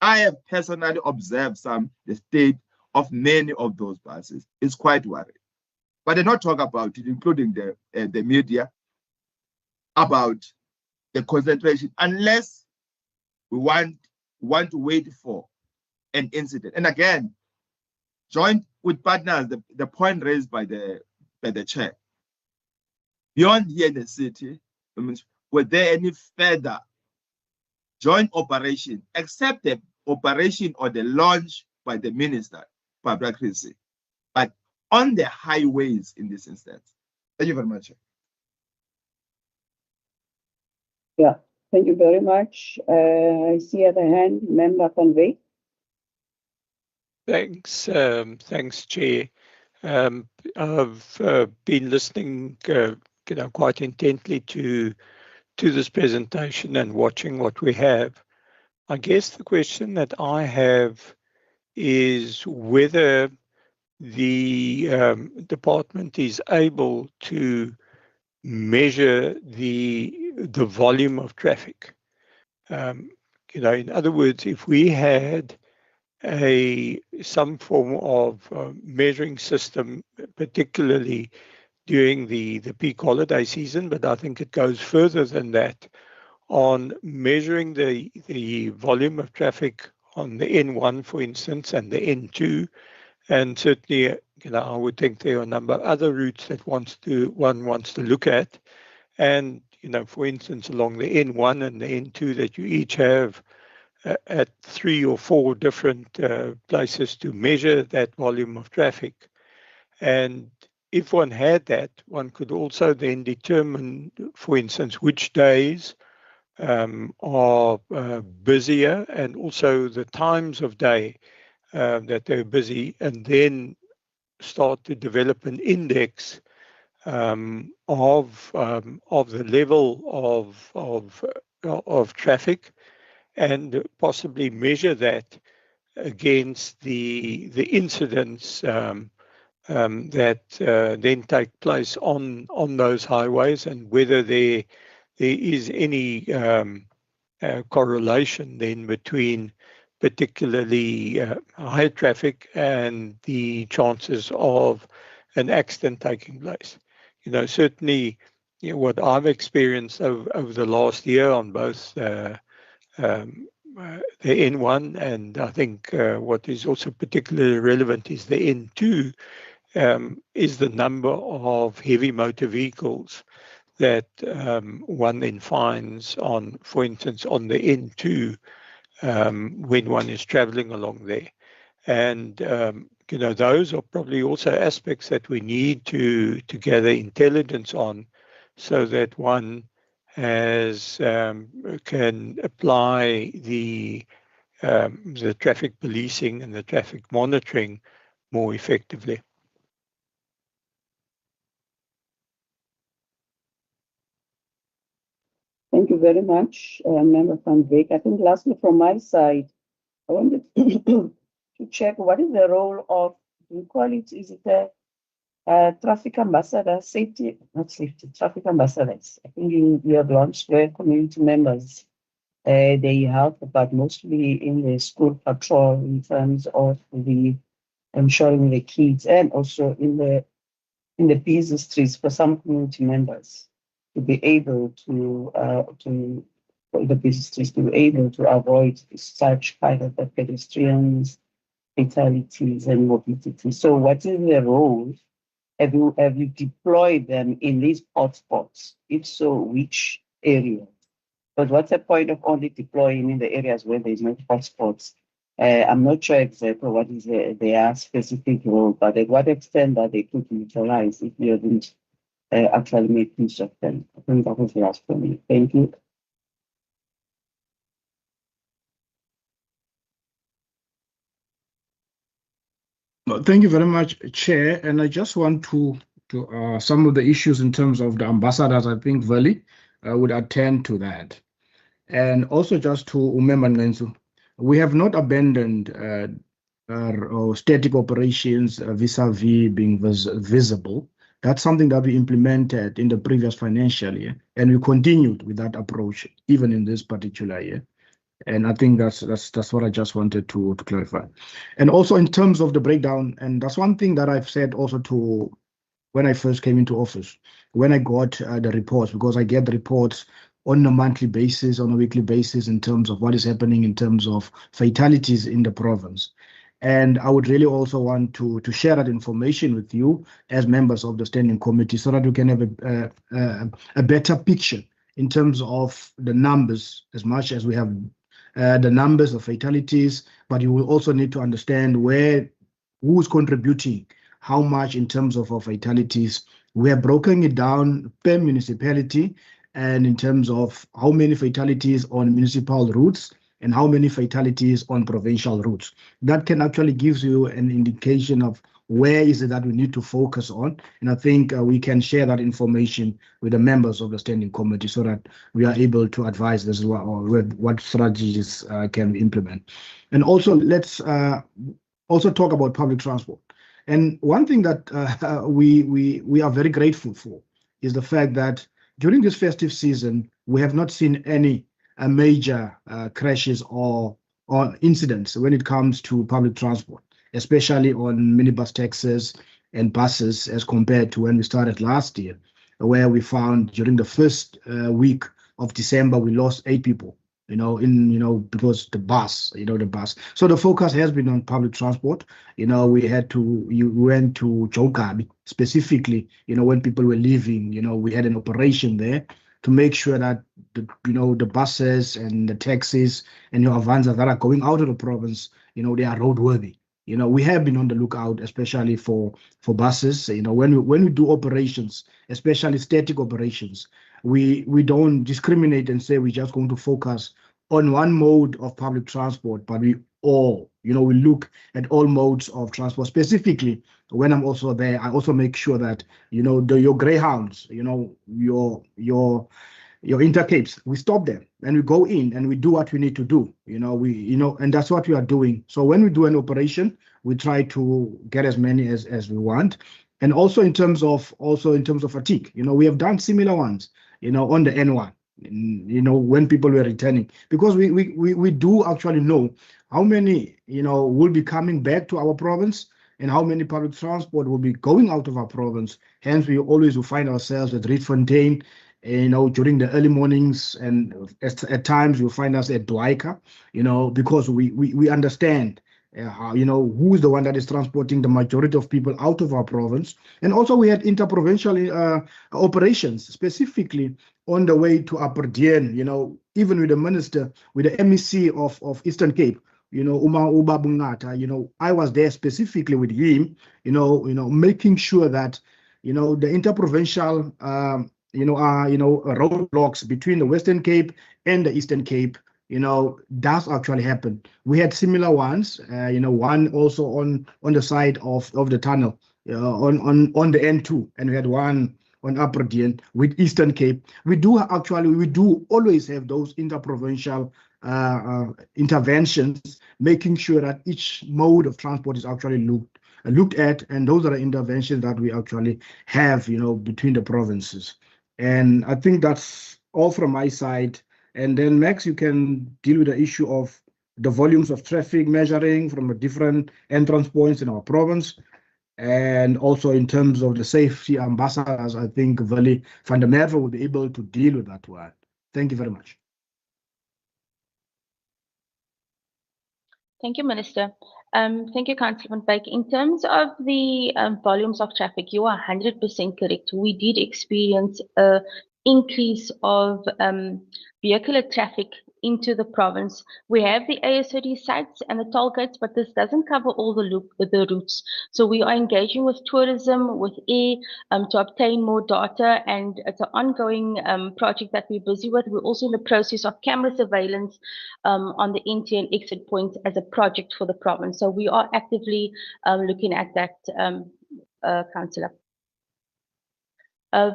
S5: I have personally observed the state of many of those buses. It's quite worrying. But they not talk about it, including the media, about the concentration, unless we want to wait for an incident. And again, joint with partners, the point raised by the chair. Beyond here in the city, were there any further joint operation, except the operation or the launch by the Minister, Public Policy, but on the highways in this instance? Thank you very much.
S1: Yeah, thank you very much. I see at the hand, Member Van Wyk.
S4: Thanks, thanks, Chair. I've been listening, quite intently to this presentation and watching what we have. I guess the question that I have is whether the department is able to measure the volume of traffic. In other words, if we had some form of measuring system, particularly during the peak holiday season, but I think it goes further than that, on measuring the volume of traffic on the N1, for instance, and the N2, and certainly, I would think there are a number of other routes that one wants to look at, and for instance, along the N1 and the N2, that you each have at 3 or 4 different places to measure that volume of traffic. And if one had that, one could also then determine, for instance, which days are busier, and also the times of day that they're busy, and then start to develop an index of the level of traffic, and possibly measure that against the incidents that then take place on those highways, and whether there is any correlation then between particularly high traffic and the chances of an accident taking place. Certainly, what I've experienced over the last year on both the N1, and I think what is also particularly relevant is the N2, is the number of heavy motor vehicles that one then finds on, for instance, on the N2 when one is traveling along there. And those are probably also aspects that we need to gather intelligence on, so that one can apply the traffic policing and the traffic monitoring more effectively.
S1: Thank you very much, Member Van Wyk. I think lastly from my side, I wanted to check what is the role of, we call it, is it a traffic ambassador, traffic ambassadors. I think you have launched where community members, they help, but mostly in the school patrol in terms of the ensuring the kids, and also in the busy streets for some community members to be able to for the busy streets to be able to avoid such kind of pedestrians, fatalities, and mobility. So, what is the role? Have you deployed them in these hotspots? If so, which area? But what's the point of only deploying in the areas where there's no hotspots? I'm not sure exactly what is their specific role, but at what extent that they could utilize if you haven't actually made use of them. I think that was the last for me. Thank you.
S7: No, thank you very much, Chair. And I just want to some of the issues in terms of the ambassadors. I think, Vali, would attend to that. And also just to remember, Ngenzu, we have not abandoned static operations vis-a-vis being visible. That's something that we implemented in the previous financial year, and we continued with that approach even in this particular year. And I think that's what I just wanted to clarify. And also in terms of the breakdown, and that's one thing that I've said also to when I first came into office, when I got the reports, because I get the reports on a monthly basis, on a weekly basis, in terms of what is happening in terms of fatalities in the province. And I would really also want to share that information with you as members of the standing committee so that we can have a better picture in terms of the numbers, as much as we have the numbers of fatalities, but you will also need to understand who's contributing how much in terms of our fatalities. We are broken it down per municipality and in terms of how many fatalities on municipal routes and how many fatalities on provincial routes. That can actually give you an indication of where is it that we need to focus on. And I think we can share that information with the members of the standing committee so that we are able to advise as well or what strategies can we implement. And also let's also talk about public transport. And one thing that we are very grateful for is the fact that during this festive season, we have not seen any major crashes or incidents when it comes to public transport, especially on minibus taxis and buses as compared to when we started last year, where we found during the first week of December, we lost 8 people. Because the bus. So the focus has been on public transport. We went to Jogabi specifically, when people were leaving, we had an operation there to make sure that the buses and the taxis and your Avanza that are going out of the province, they are roadworthy. We have been on the lookout, especially for buses. When we do operations, especially static operations, we don't discriminate and say we're just going to focus on one mode of public transport, but we look at all modes of transport. Specifically, when I'm also there, I also make sure that your greyhounds, your intercapes, we stop them and we go in and we do what we need to do. And that's what we are doing. So when we do an operation, we try to get as many as we want. And also in terms of fatigue, we have done similar ones, on the N1, when people were returning, because we do actually know how many, will be coming back to our province and how many public transport will be going out of our province. Hence, we always will find ourselves at Rietfontein, during the early mornings, and at times you'll find us at Dwaika, because we understand who is the one that is transporting the majority of people out of our province. And also we had interprovincial operations, specifically on the way to Upper Dien, even with the minister, with the MEC of Eastern Cape, Uma Uba Bungata, I was there specifically with him, making sure that, the interprovincial, roadblocks between the Western Cape and the Eastern Cape, does actually happen. We had similar ones, one also on the side of the tunnel, on the N2, and we had one on Upper Dien with Eastern Cape. We do always have those interprovincial interventions, making sure that each mode of transport is actually looked at, and those are the interventions that we actually have, between the provinces. And I think that's all from my side. And then Max, you can deal with the issue of the volumes of traffic measuring from the different entrance points in our province. And also in terms of the safety ambassadors, I think Vali van der Merwe will be able to deal with that one. Thank you very much.
S9: Thank you, Minister. Thank you, Councillor van Wyk. In terms of the volumes of traffic, you are 100% correct. We did experience an increase of vehicular traffic into the province. We have the ASOD sites and the toll gates, but this doesn't cover all the routes. So we are engaging with tourism, with air, to obtain more data, and it's an ongoing project that we're busy with. We're also in the process of camera surveillance on the entry and exit points as a project for the province. So we are actively looking at that, Councillor.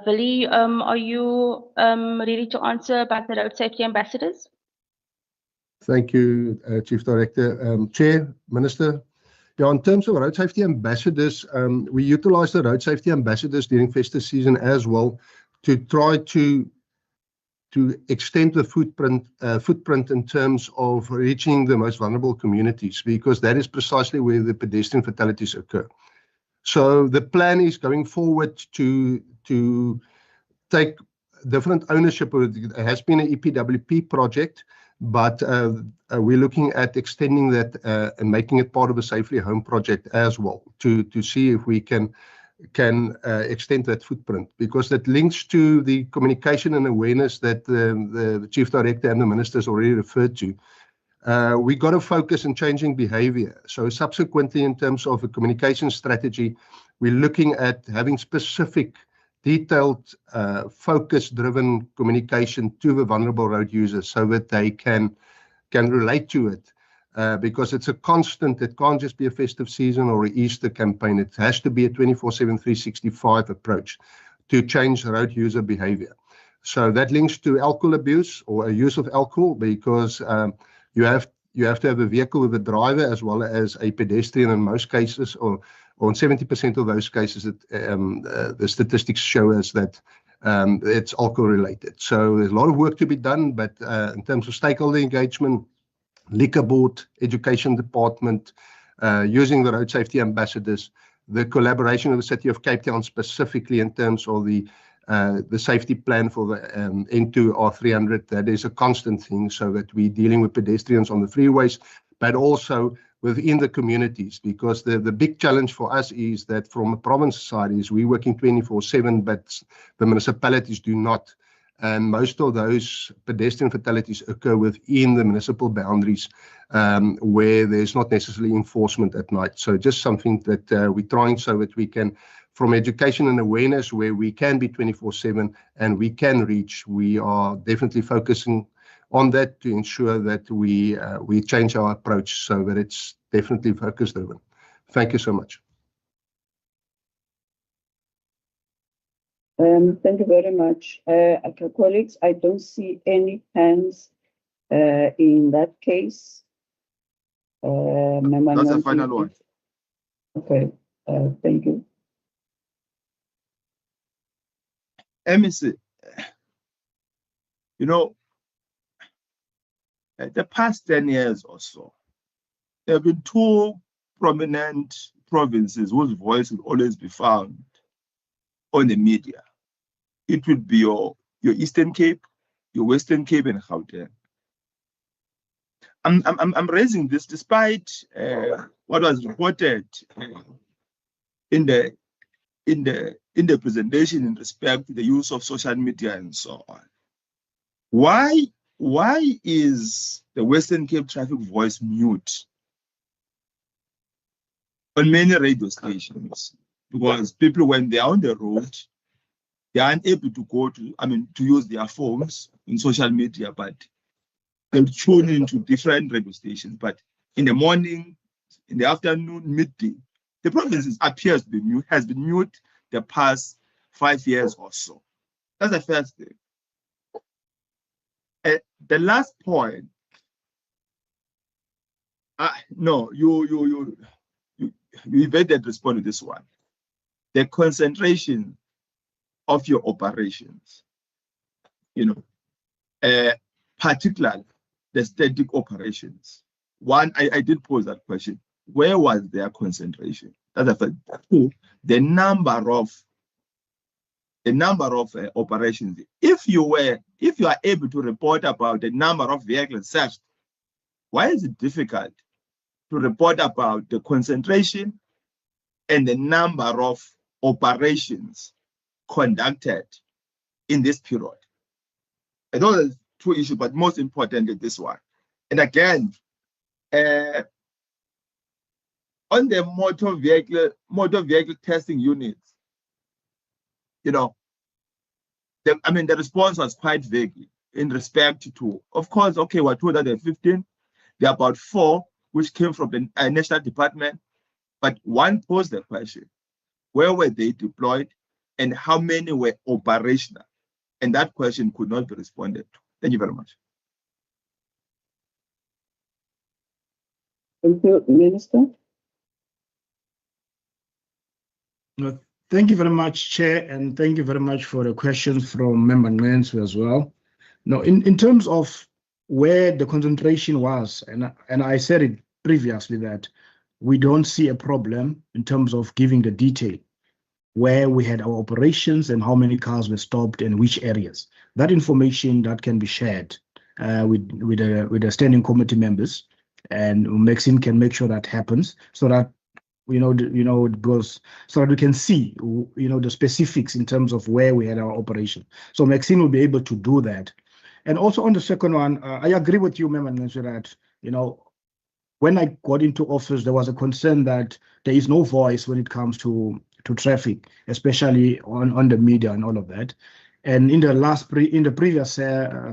S9: Willie, are you ready to answer about the road safety ambassadors?
S11: Thank you, Chief Director. Chair, Minister. Yeah, in terms of road safety ambassadors, we utilize the road safety ambassadors during festive season as well to try to extend the footprint in terms of reaching the most vulnerable communities, because that is precisely where the pedestrian fatalities occur. So the plan is going forward to take different ownership. It has been an EPWP project, but we're looking at extending that and making it part of a Safely Home project as well, to see if we can extend that footprint, because that links to the communication and awareness that the Chief Director and the Ministers already referred to. We got to focus on changing behavior. So subsequently, in terms of a communication strategy, we're looking at having specific, detailed, focus-driven communication to the vulnerable road users so that they can relate to it. Because it's a constant. It can't just be a festive season or an Easter campaign. It has to be a 24/7, 365 approach to change road user behavior. So that links to alcohol abuse or a use of alcohol, because you have to have a vehicle with a driver as well as a pedestrian in most cases, or in 70% of those cases, the statistics show us that it's alcohol related. So there's a lot of work to be done, but in terms of stakeholder engagement, liquor board, education department, using the road safety ambassadors, the collaboration with the City of Cape Town specifically in terms of the safety plan for the N2 R300, that is a constant thing, so that we're dealing with pedestrians on the freeways, but also within the communities, because the big challenge for us is that from a province side is we're working 24/7, but the municipalities do not. And most of those pedestrian fatalities occur within the municipal boundaries, where there's not necessarily enforcement at night. So just something that we're trying so that we can, from education and awareness, where we can be 24/7 and we can reach, we are definitely focusing on that to ensure that we change our approach so that it's definitely focus driven. Thank you so much.
S1: Thank you very much. Okay, colleagues, I don't see any hands in that case.
S5: That's the final one.
S1: Okay, thank you.
S5: MEC, you know, the past 10 years or so, there have been two prominent provinces whose voice will always be found on the media. It would be your Eastern Cape, your Western Cape, and Gauteng. I'm raising this despite what was reported in the presentation in respect to the use of social media and so on. Why is the Western Cape traffic voice mute on many radio stations? Because people, when they're on the road, they aren't able to to use their phones in social media, but they'll tune into different radio stations. But in the morning, in the afternoon, midday, the province appears to be mute, has been mute the past 5 years or so. That's the first thing. The last point, no, you better respond to this one. The concentration of your operations, particularly the static operations. One, I did pose that question. Where was their concentration? That's the first. Two, the number of operations. If you are able to report about the number of vehicles searched, why is it difficult to report about the concentration and the number of operations conducted in this period? I know there's two issues, but most importantly, this one. And again, on the motor vehicle testing units, the response was quite vague in respect to, of course, okay, we're 215. There are about 4 which came from the National Department, but one posed the question: where were they deployed, and how many were operational? And that question could not be responded to. Thank you very much.
S1: Thank you, Minister.
S7: Thank you very much, Chair, and thank you very much for the questions from Member Nancy as well. Now, in terms of where the concentration was, and I said it previously that we don't see a problem in terms of giving the detail where we had our operations and how many cars were stopped and which areas. That information that can be shared with the standing committee members, and Maxine can make sure that happens so that it goes so that we can see the specifics in terms of where we had our operation. So Maxine will be able to do that. And also on the second one, I agree with you, Member Nancy, that when I got into office, there was a concern that there is no voice when it comes to traffic, especially on the media and all of that. And in the previous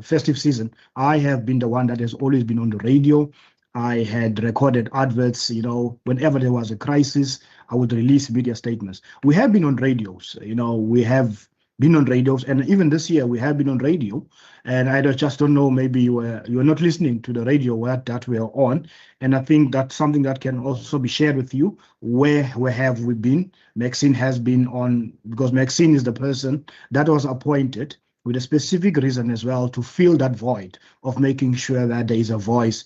S7: festive season, I have been the one that has always been on the radio. I had recorded adverts, whenever there was a crisis, I would release media statements. We have been on radios, we have been on radios, and even this year we have been on radio. And I just don't know, maybe you were not listening to the radio that we are on. And I think that's something that can also be shared with you. Where have we been? Maxine has been on, because Maxine is the person that was appointed with a specific reason as well to fill that void of making sure that there is a voice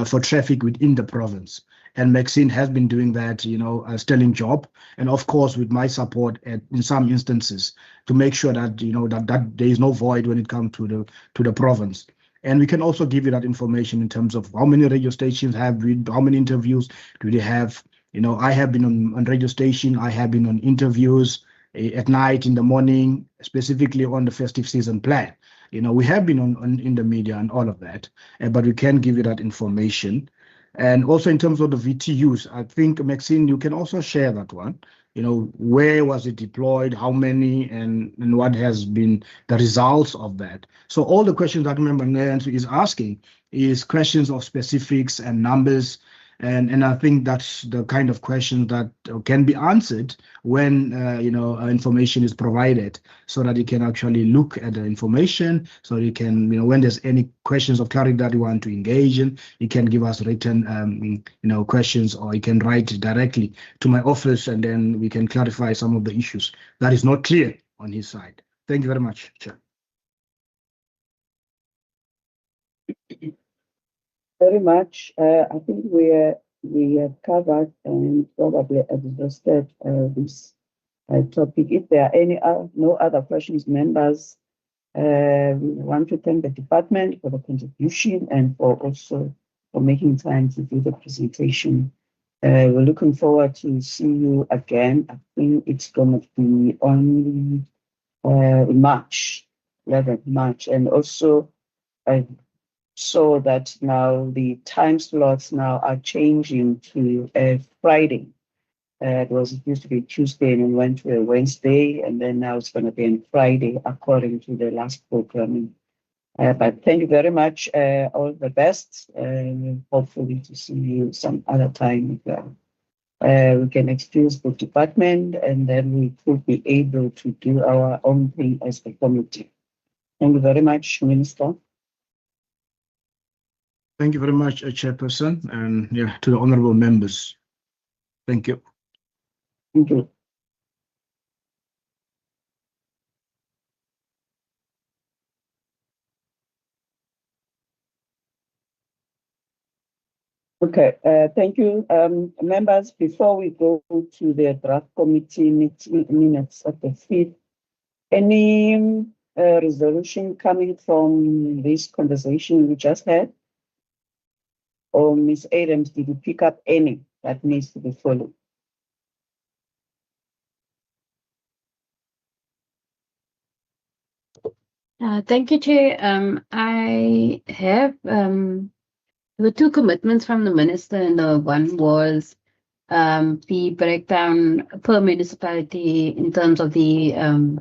S7: for traffic within the province. And Maxine has been doing that, a sterling job, and of course with my support in some instances to make sure that that there is no void when it comes to the province. And we can also give you that information in terms of how many radio stations have we, how many interviews do they have. I have been on radio station, I have been on interviews at night, in the morning, specifically on the festive season plan. We have been on in the media and all of that, but we can give you that information. And also in terms of the VTUs, I think, Maxine, you can also share that one. Where was it deployed, how many, and what has been the results of that. So all the questions that Member Nancy is asking is questions of specifics and numbers. And I think that's the kind of question that can be answered when information is provided, so that you can actually look at the information, so you can, when there's any questions of clarity that you want to engage in, you can give us written questions, or you can write directly to my office, and then we can clarify some of the issues that is not clear on his side. Thank you very much, Chair.
S1: Very much. I think we have covered and probably exhausted this topic. If there are any no other questions, members, we want to thank the department for the contribution and for making time to do the presentation. We're looking forward to see you again. I think it's going to be only March, 11th March, and also so that now the time slots now are changing to Friday. It used to be Tuesday and went to a Wednesday, and then now it's going to be on Friday according to the last programming. But thank you very much. All the best. Hopefully to see you some other time. We can excuse the department, and then we could be able to do our own thing as a committee. Thank you very much, Minister.
S7: Thank you very much, Chairperson, and to the honourable members. Thank you.
S1: Thank you. Okay, thank you, members. Before we go to the draft committee minutes of the 5th, any resolution coming from this conversation we just had? Or Ms. Adams, did you pick up any that needs to be followed?
S6: Thank you, Chair. I have the two commitments from the Minister, and the one was the breakdown per municipality in terms of the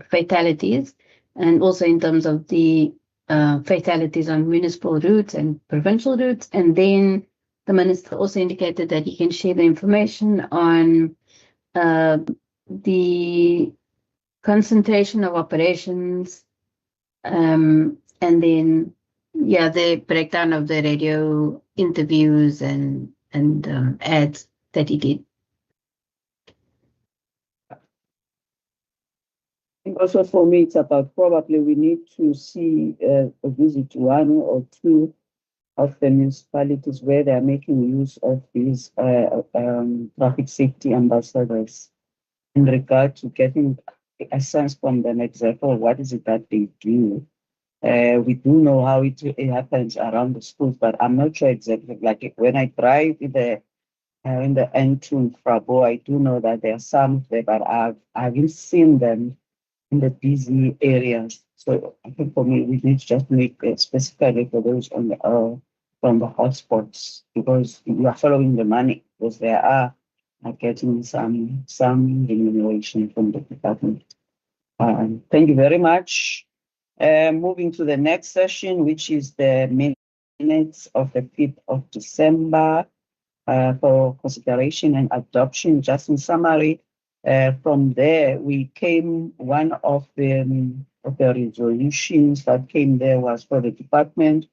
S6: fatalities, and also in terms of the fatalities on municipal routes and provincial routes. And then the Minister also indicated that he can share the information on the concentration of operations, and then the breakdown of the radio interviews and ads that he did.
S1: I think also for me, it's about probably we need to see visit one or two of the municipalities where they are making use of these traffic safety ambassadors in regard to getting a sense from them exactly what is it that they do. We do know how it happens around the schools, but I'm not sure exactly. Like when I drive in the N2 in Frabo, I do know that there are some there, but I haven't seen them in the busy areas. So I think for me, we need to just make it specifically for those on the from the hotspots, because you are following the money, because they are getting some remuneration from the department. Thank you very much. Moving to the next session, which is the minutes of the 5th of December for consideration and adoption. Just in summary, from there, one of the resolutions that came there was for the department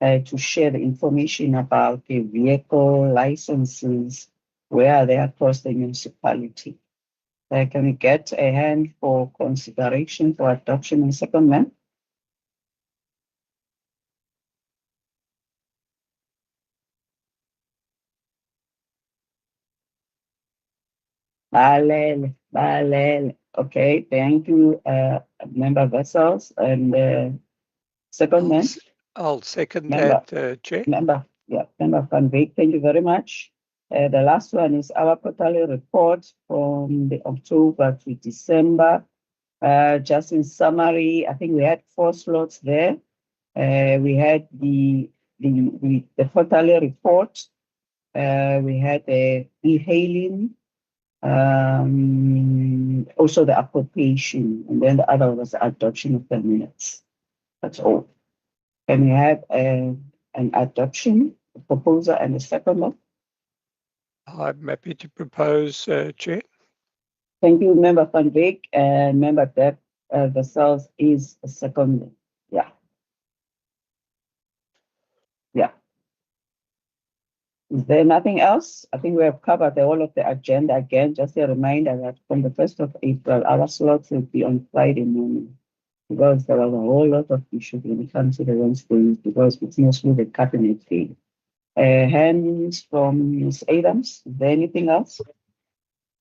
S1: to share the information about the vehicle licenses where they are across the municipality. Can we get a hand for consideration for adoption and secondment? Balele. Okay, thank you, Member Vessels. And secondment?
S4: I'll second
S1: Member.
S4: that, Chair.
S1: Member Van Wyk, thank you very much. The last one is our quarterly report from the October to December. Just in summary, I think we had 4 slots there. We had the quarterly report. We had the e-hailing, also the appropriation, and then the other was the adoption of the minutes. That's all. Can we have an adoption proposal and a second?
S4: I'm happy to propose, Chair.
S1: Thank you, Member Van Wyk, and Member Deb. The cells is a second. Yeah. Is there nothing else? I think we have covered the whole of the agenda. Again, just a reminder that from the 1st of April, our slots will be on Friday morning, because there was a whole lot of issues when it comes to the Wednesdays, because it's mostly the cabinet day. Hands from Ms. Adams. Is there anything else?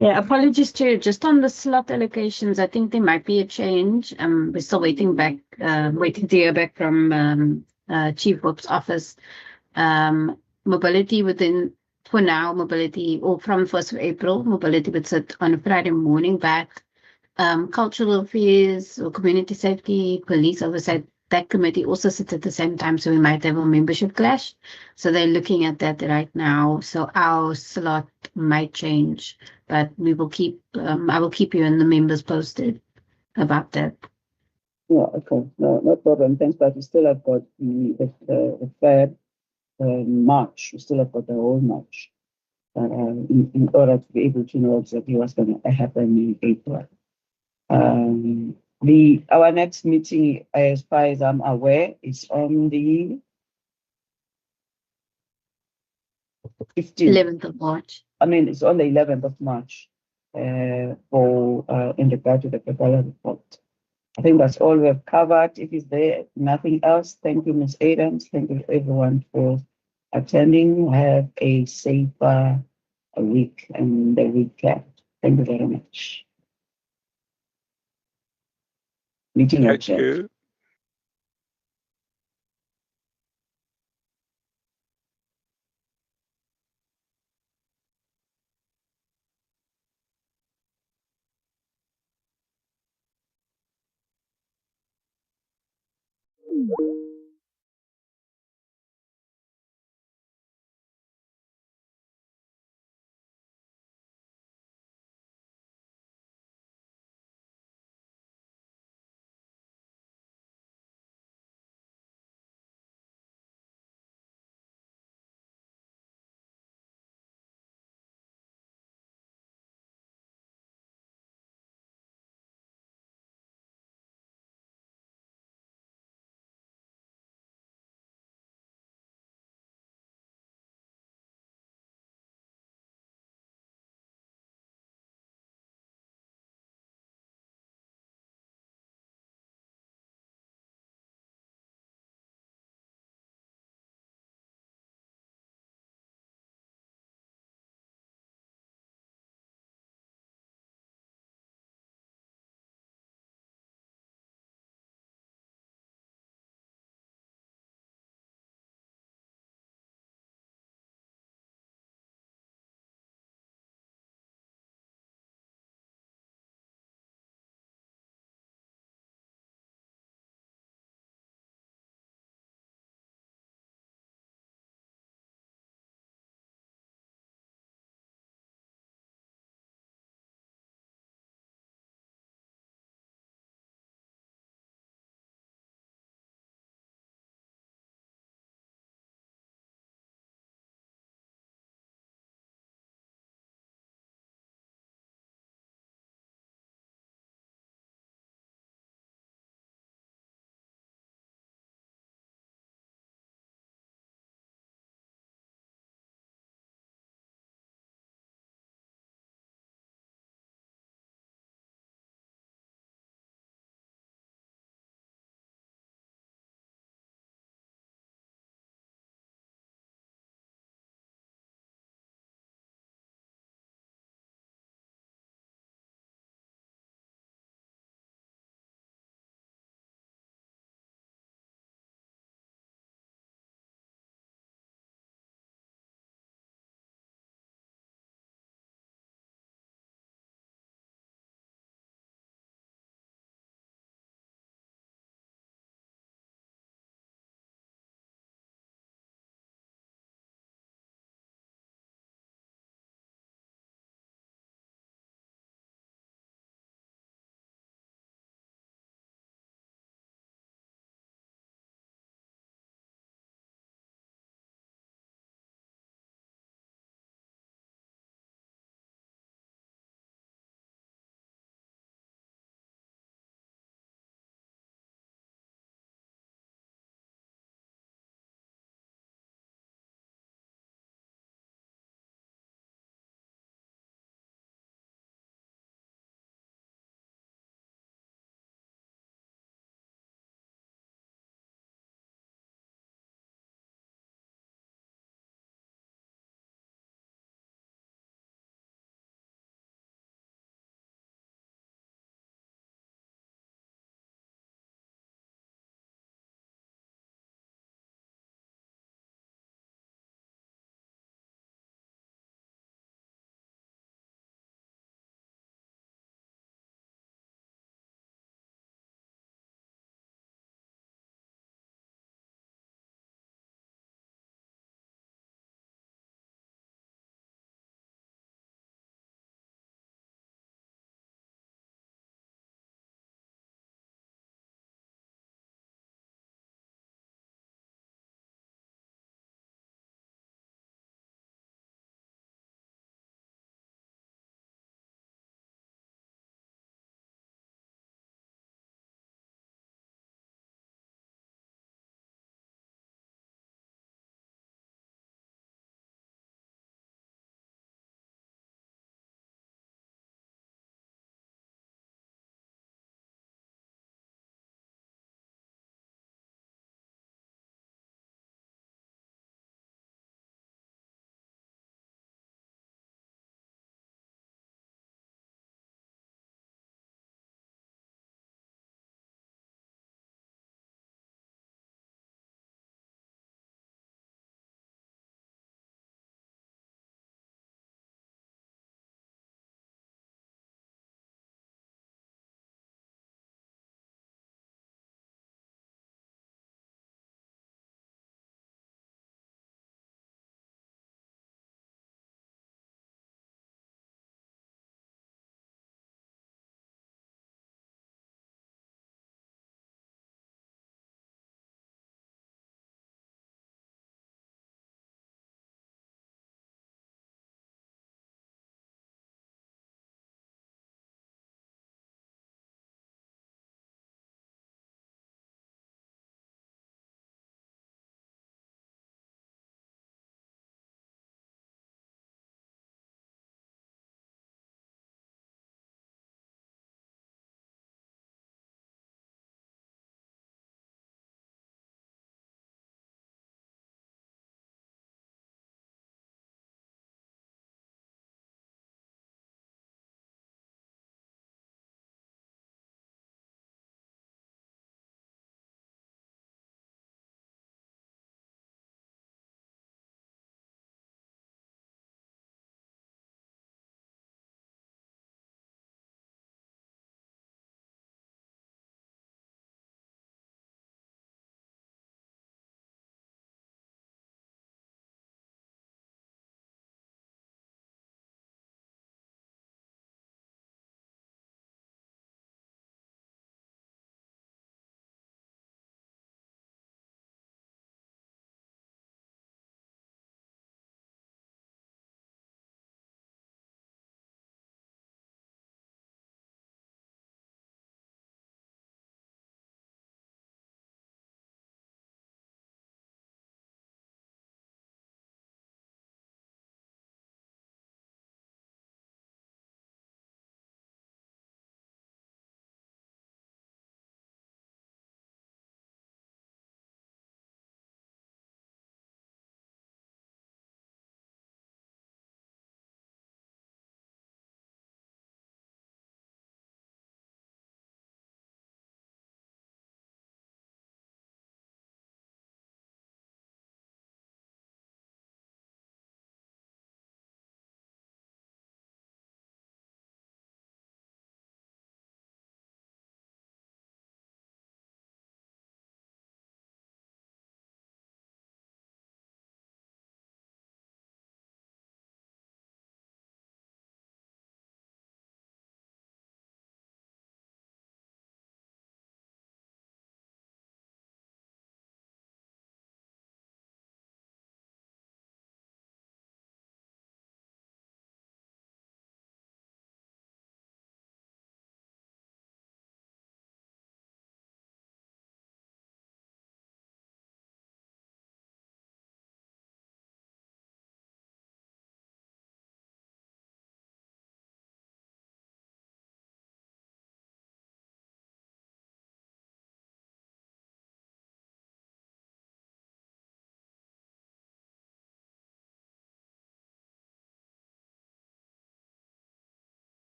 S6: Yeah, apologies, Chair. Just on the slot allocations, I think there might be a change. We're still waiting to hear back from Chief Whip's office. Mobility for now, mobility, or from 1st of April, mobility would sit on a Friday morning back. Cultural affairs or community safety, police oversight, that committee also sits at the same time, so we might have a membership clash. So they're looking at that right now. So our slot might change, but we will I will keep you and the members posted about that.
S1: Yeah, okay. No problem. Thanks, but we still have got the Feb March. We still have got the whole March in order to be able to know exactly what's going to happen in April. Our next meeting, as far as I'm aware, is on the 15th.
S6: 11th of March.
S1: I mean, it's on the 11th of March for in regard to the prepared report. I think that's all we have covered. If it's there, nothing else. Thank you, Ms. Adams. Thank you everyone for attending. Have a safer week and the weekend. Thank you very much. Meeting
S4: Thank
S1: adjourned.
S4: you.